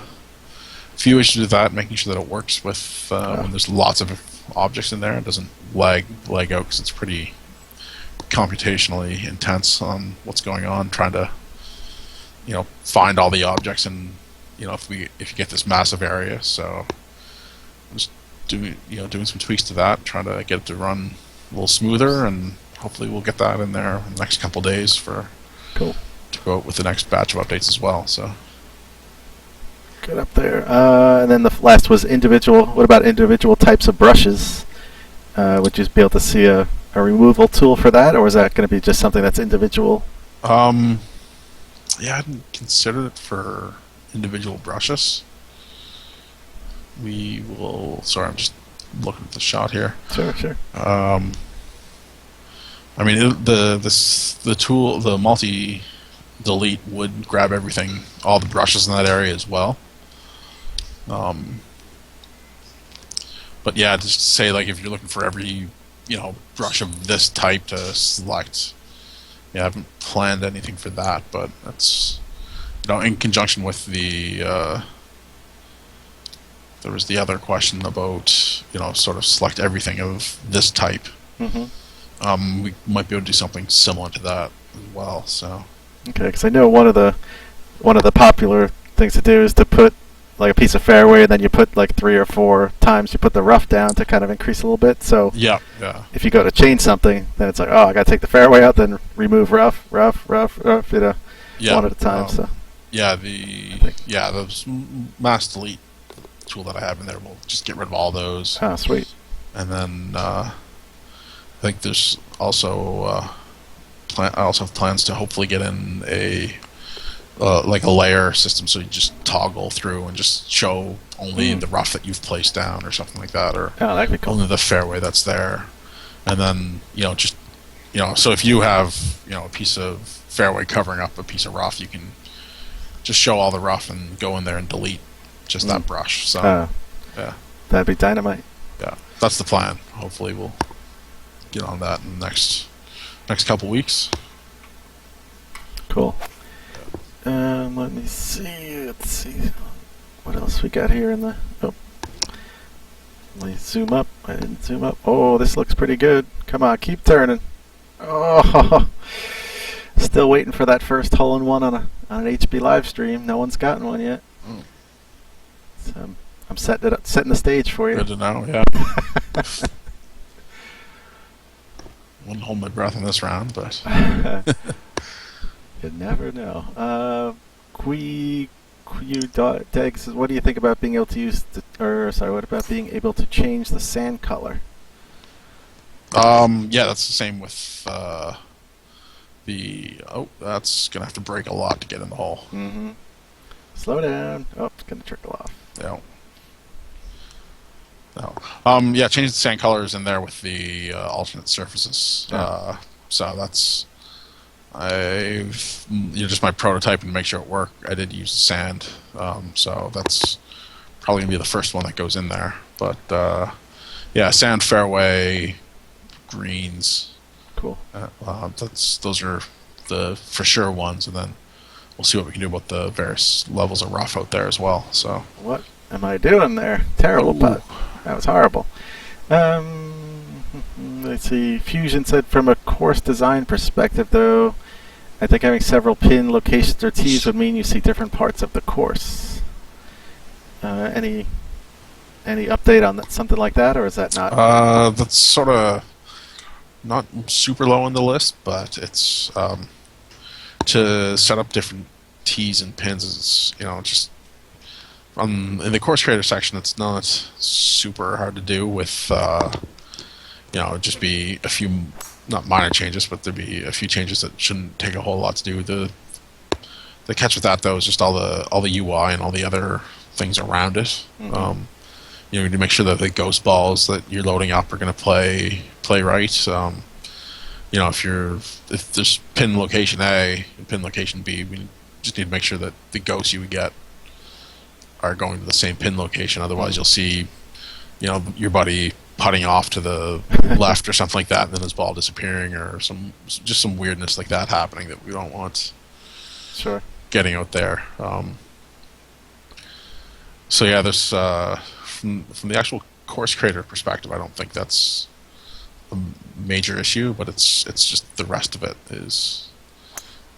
few issues with that, making sure that it works with when there's lots of objects in there. It doesn't lag out because it's pretty computationally intense on what's going on, trying to find all the objects, and if you get this massive area. So I'm just doing some tweaks to that, trying to get it to run a little smoother, and hopefully we'll get that in there in the next couple days to go out with the next batch of updates as well. So good up there. And then the last was individual. What about individual types of brushes? Would you be able to see a removal tool for that, or is that going to be just something that's individual? Yeah, I hadn't considered it for individual brushes. We will. Sorry, I'm just looking at the shot here. Sure. I mean, the tool, the multi delete, would grab everything, all the brushes in that area as well. But yeah, just to say, like, if you're looking for every brush of this type to select, yeah, I haven't planned anything for that. But that's in conjunction with the there was the other question about sort of select everything of this type. Mm-hmm. We might be able to do something similar to that as well. So okay, because I know one of the popular things to do is to put like a piece of fairway, and then you put like 3 or 4 times you put the rough down to kind of increase a little bit. So yeah. If you go to change something, then it's like, oh, I got to take the fairway out, then remove rough, one at a time. So those mass delete tool that I have in there will just get rid of all those. Oh, sweet. And then I think there's also I also have plans to hopefully get in like a layer system, so you just toggle through and just show only the rough that you've placed down or something like that, or that'd be cool. only the fairway that's there. And then so if you have a piece of fairway covering up a piece of rough, you can just show all the rough and go in there and delete just that brush. So yeah, that'd be dynamite. Yeah, that's the plan. Hopefully we'll get on that in the next couple weeks. Cool. Let me see. Let's see what else we got here in the. Oh, let me zoom up. I didn't zoom up. Oh, this looks pretty good. Come on, keep turning. Oh, still waiting for that first hole-in-one on an HB live stream. No one's gotten one yet. So I'm setting the stage for you. Good to know. Yeah. Wouldn't hold my breath in this round, but you never know. Dag says, what do you think about being able to what about being able to change the sand color? Yeah, that's the same with that's gonna have to break a lot to get in the hole. Mm-hmm. Slow down. Oh, it's gonna trickle off. Yeah. No. Yeah, changing the sand colors in there with the alternate surfaces. Yeah. So that's just my prototype and make sure it worked. I did use sand, so that's probably gonna be the first one that goes in there. But yeah, sand, fairway, greens. Cool. Those are the for sure ones, and then we'll see what we can do about the various levels of rough out there as well. So What am I doing there? Terrible Ooh. putt. That was horrible. Let's see. Fusion said from a course design perspective, though, I think having several pin locations or tees would mean you see different parts of the course. Any update on that, something like that, or is that not? that's sort of not super low on the list, but it's to set up different tees and pins is just in the course creator section. It's not super hard to do with just be a few not minor changes, but there'd be a few changes that shouldn't take a whole lot to do. The catch with that though is just all the UI and all the other things around it. Mhm. You need to make sure that the ghost balls that you're loading up are going to play right. If there's pin location A and pin location B, we just need to make sure that the ghosts you would get are going to the same pin location. Otherwise, you'll see, your buddy putting off to the left or something like that, and then his ball disappearing, or some weirdness like that happening that we don't want Sure. getting out there. So yeah, there's from the actual course creator perspective, I don't think that's a major issue, but it's just the rest of it is,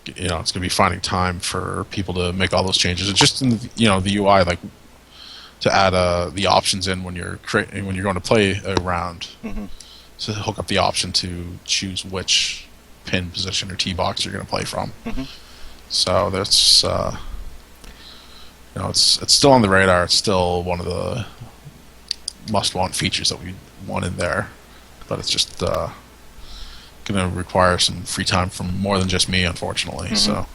it's going to be finding time for people to make all those changes. It's just in the UI, like to add the options in when you're going to play a round, Hmm. to hook up the option to choose which pin position or tee box you're going to play from. Hmm. So that's it's still on the radar. It's still one of the must-want features that we want in there, but it's just going to require some free time from more than just me, unfortunately. Mhm. So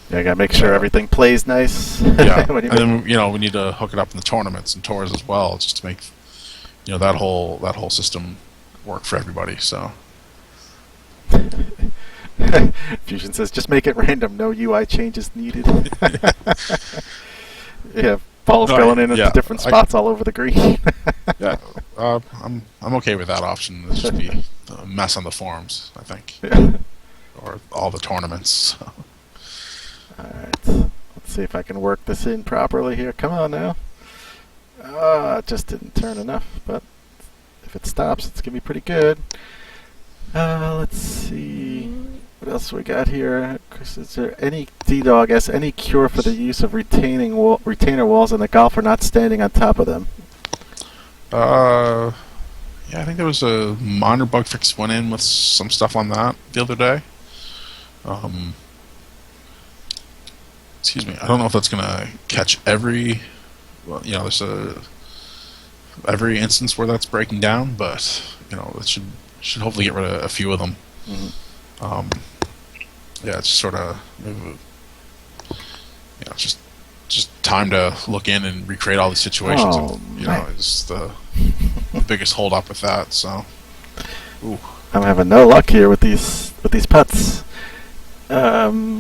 Yeah, I gotta make sure everything plays nice. yeah, When you and then we need to hook it up in the tournaments and tours as well, just to make that whole system work for everybody. So Fusion says, just make it random. No UI changes needed. Yeah, balls No, going in at yeah, different spots all over the green. yeah, I'm okay with that option. It's just be a mess on the forums, I think, Yeah. or all the tournaments. So. Alright, let's see if I can work this in properly here. Come on now. It just didn't turn enough, but if it stops, it's going to be pretty good. Let's see. What else we got here? Chris, is there any D-Dog S, any cure for the use of retainer walls in the golfer not standing on top of them? Yeah, I think there was a minor bug fix went in with some stuff on that the other day. Excuse me. I don't know if that's gonna catch every. Well, there's every instance where that's breaking down, but it should hopefully get rid of a few of them. Mhm. Yeah, it's sort of just time to look in and recreate all these situations. Oh, and, man. is the biggest hold up with that. So, ooh. I'm having no luck here with these putts. Buke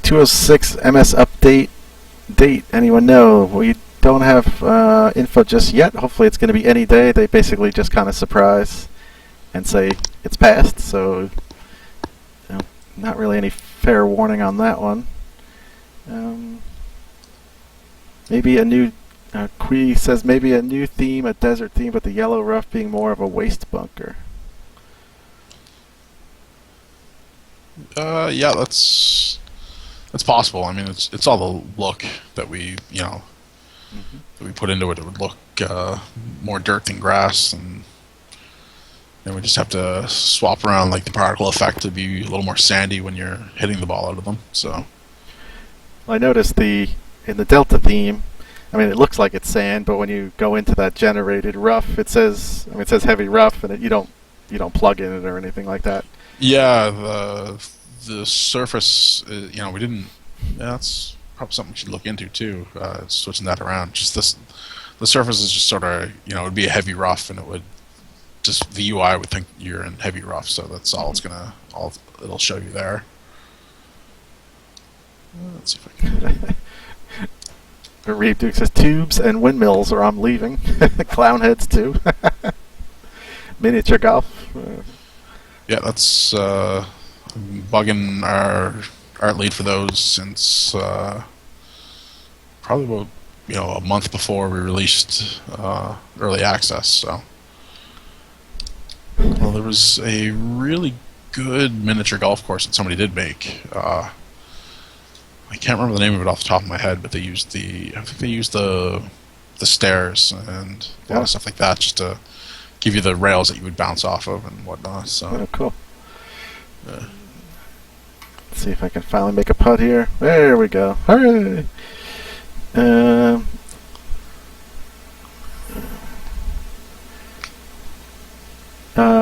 206 MS update date. Anyone know? We don't have info just yet. Hopefully, it's going to be any day. They basically just kind of surprise and say it's passed. So, not really any fair warning on that one. Maybe a new. Quee says maybe a new theme, a desert theme, but the yellow rough being more of a waste bunker. Yeah, that's possible. I mean, it's all the look that we that we put into it. It would look more dirt than grass, and we just have to swap around like the particle effect to be a little more sandy when you're hitting the ball out of them. So I noticed in the Delta theme, I mean, it looks like it's sand, but when you go into that generated rough, it says heavy rough, and you don't plug in it or anything like that. yeah, the surface, we didn't. Yeah, that's probably something we should look into too. Switching that around. Just the surface is just sort of it would be a heavy rough, and it would just the UI would think you're in heavy rough, so that's all it's gonna it'll show you there. Let's see if I can. Reeve Duke says tubes and windmills, or I'm leaving. Clown heads too. Miniature golf. Yeah, that's bugging our art lead for those since probably about a month before we released early access. So, well, there was a really good miniature golf course that somebody did make. I can't remember the name of it off the top of my head, but I think they used the stairs and a lot of stuff like that just to give you the rails that you would bounce off of and whatnot. So, oh, cool. Let's see if I can finally make a putt here. There we go. Hooray!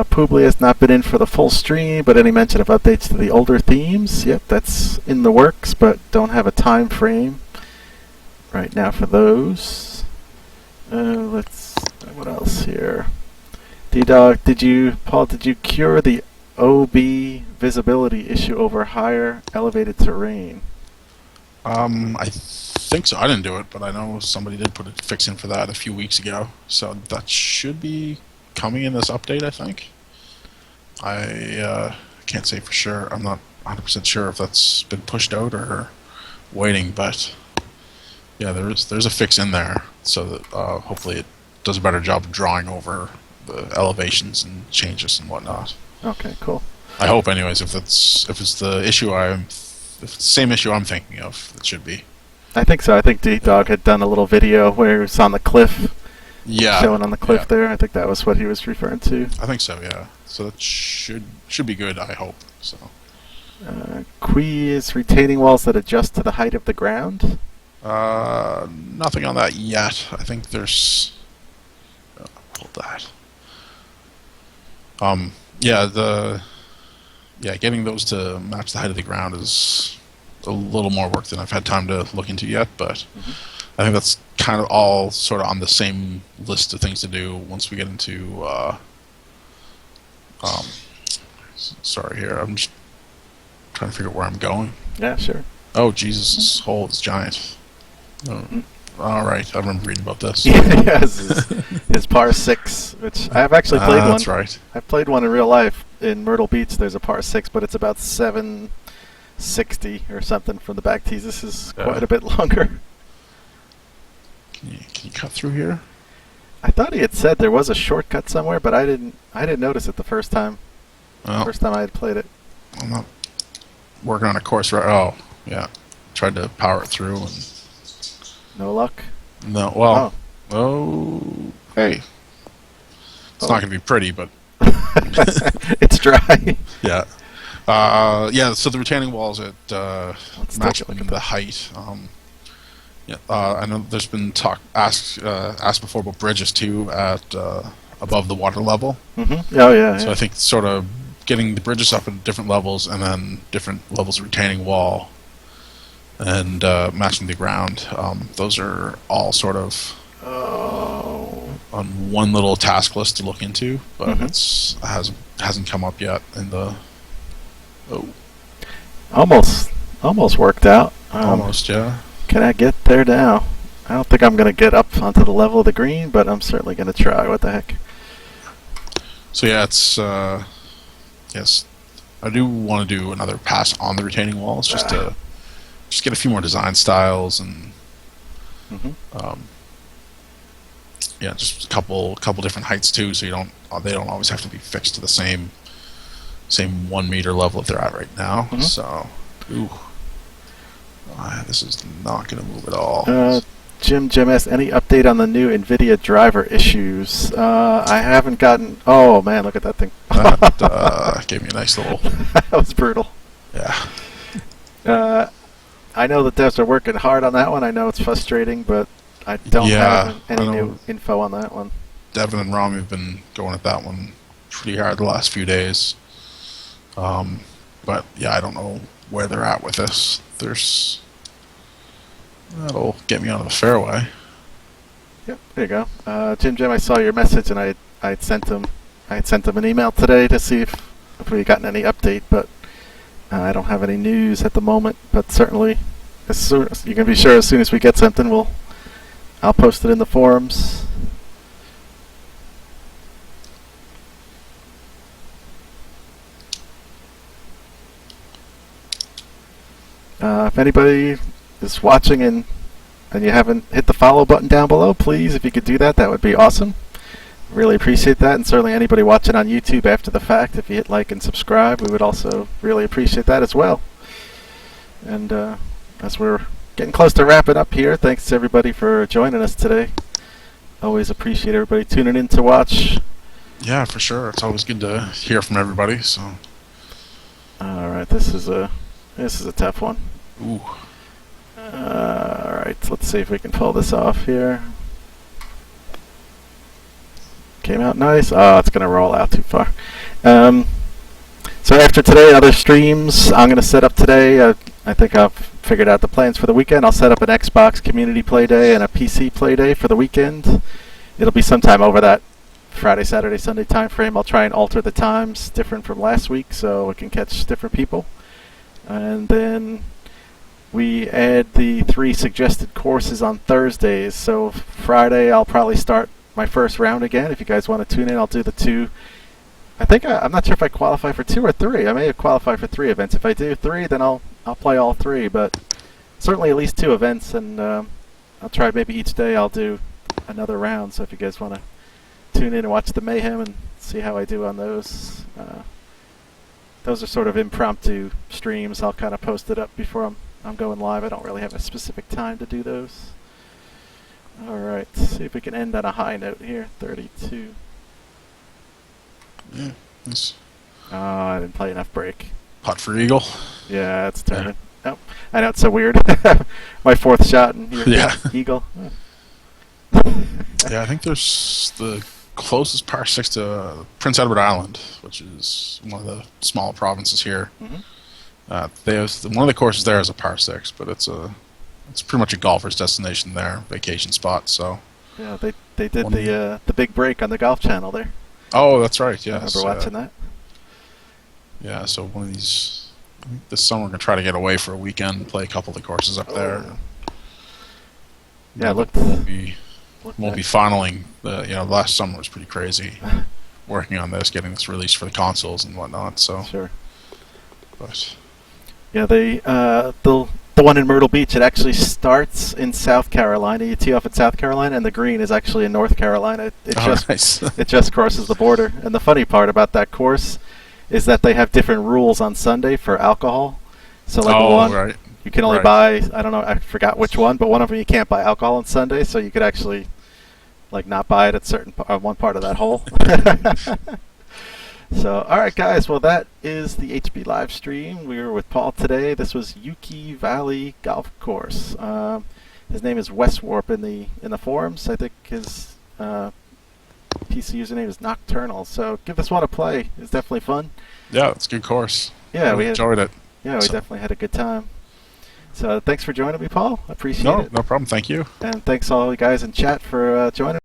Publi has not been in for the full stream, but any mention of updates to the older themes? Yep, that's in the works, but don't have a time frame right now for those. What else here? D-Dog, Paul, did you cure the OB visibility issue over higher elevated terrain? I think so. I didn't do it, but I know somebody did put a fix in for that a few weeks ago. So that should be coming in this update, I think. I can't say for sure. I'm not 100% sure if that's been pushed out or waiting, but yeah, there's a fix in there, so that hopefully it does a better job of drawing over the elevations and changes and whatnot. Okay, cool. I hope, anyways. If it's the same issue I'm thinking of, it should be. I think so. I think D-Dog had done a little video where he was on the cliff. Yeah. Showing on the cliff there. I think that was what he was referring to. I think so, yeah. So that should be good, I hope. So. Qui is retaining walls that adjust to the height of the ground? Nothing on that yet. I think there's... hold that. Getting those to match the height of the ground is a little more work than I've had time to look into yet, but I think that's kind of all sort of on the same list of things to do once we get into sorry here, I'm just trying to figure out where I'm going. Yeah, sure. Oh, Jesus, this hole is giant. Oh. All right, I remember reading about this. Yes, his par 6, which I have actually played one. That's right. I've played one in real life in Myrtle Beach. There's a par 6, but it's about 760 or something from the back tees. This is quite a bit longer. Can you cut through here? I thought he had said there was a shortcut somewhere, but I didn't notice it the first time. Well, First time I had played it. I'm not working on a course right. Oh, yeah. Tried to power it through and No luck? no. Well, hey. It's not going to be pretty, but it's dry. yeah. So the retaining walls at match the height. I know there's been asked before about bridges too at above the water level. Mm-hmm. Oh yeah. So I think sort of getting the bridges up at different levels and then different levels of retaining wall and matching the ground. Those are all sort of on one little task list to look into, but it hasn't come up yet in the. Almost worked out. Almost, yeah. Can I get there now? I don't think I'm going to get up onto the level of the green, but I'm certainly going to try. What the heck? So yeah, it's yes, I do want to do another pass on the retaining walls just to get a few more design styles and just a couple different heights too, so they don't always have to be fixed to the same 1 meter level that they're at right now. So, this is not going to move at all. Jim S, any update on the new NVIDIA driver issues? I haven't gotten... Oh, man, look at that thing. That gave me a nice little... That was brutal. Yeah. I know the devs are working hard on that one. I know it's frustrating, but I don't have any new info on that one. Devin and Rami have been going at that one pretty hard the last few days. But, yeah, I don't know where they're at with this. That'll get me onto the fairway. Yep, there you go. Jim, I saw your message, and I had sent him an email today to see if we gotten any update, but I don't have any news at the moment, but certainly, as soon as you can be sure, as soon as we get something, I'll post it in the forums. If anybody is watching and you haven't hit the follow button down below, please, if you could do that, that would be awesome. Really appreciate that, and certainly anybody watching on YouTube after the fact, if you hit like and subscribe, we would also really appreciate that as well. And as we're getting close to wrapping up here, thanks to everybody for joining us today. Always appreciate everybody tuning in to watch. Yeah, for sure. It's always good to hear from everybody. So. All right, this is a tough one. Ooh. All right, let's see if we can pull this off here. Came out nice. Oh, it's going to roll out too far. So after today, other streams I'm going to set up today. I think I've figured out the plans for the weekend. I'll set up an Xbox Community Play Day and a PC Play Day for the weekend. It'll be sometime over that Friday, Saturday, Sunday time frame. I'll try and alter the times different from last week so we can catch different people. And then we add the 3 suggested courses on Thursdays. So Friday, I'll probably start my first round again. If you guys want to tune in, I'll do the 2. I think I'm not sure if I qualify for 2 or 3. I may have qualified for 3 events. If I do 3, then I'll play all 3. But certainly at least 2 events, and I'll try maybe each day I'll do another round. So if you guys want to tune in and watch the mayhem and see how I do on those, those are sort of impromptu streams. I'll kind of post it up before I'm going live. I don't really have a specific time to do those. Alright, see if we can end on a high note here. 32. Yeah, nice. Oh, I didn't play enough break. Putt for eagle. Yeah, it's turning. Yeah. Oh, I know, it's so weird. My 4th shot and here eagle. Yeah, I think there's the closest par 6 to Prince Edward Island, which is one of the small provinces here. Mm-hmm. They have one of the courses there is a par 6, but it's pretty much a golfer's destination there, vacation spot. So yeah, they did the big break on the Golf Channel there. Oh, that's right. Yeah, I remember watching that. Yeah, so one of these this summer we're gonna try to get away for a weekend and play a couple of the courses up there. Yeah, look. Won't be funneling. Last summer was pretty crazy. Working on this, getting this released for the consoles and whatnot. So sure. But yeah, the one in Myrtle Beach, it actually starts in South Carolina. You tee off in South Carolina, and the green is actually in North Carolina. Nice. It just crosses the border. And the funny part about that course is that they have different rules on Sunday for alcohol. So right. You can only buy, I don't know, I forgot which one, but one of them you can't buy alcohol on Sunday, so you could actually not buy it at one part of that hole. So, alright guys, well that is the HB live stream. We were with Paul today. This was Yuki Valley Golf Course. His name is West Warp in the forums. I think his PC username is Nocturnal. So give this one a play. It's definitely fun. Yeah, it's a good course. Yeah, we enjoyed it. Yeah, we definitely had a good time. So thanks for joining me, Paul. I appreciate it. No problem. Thank you. And thanks all you guys in chat for joining.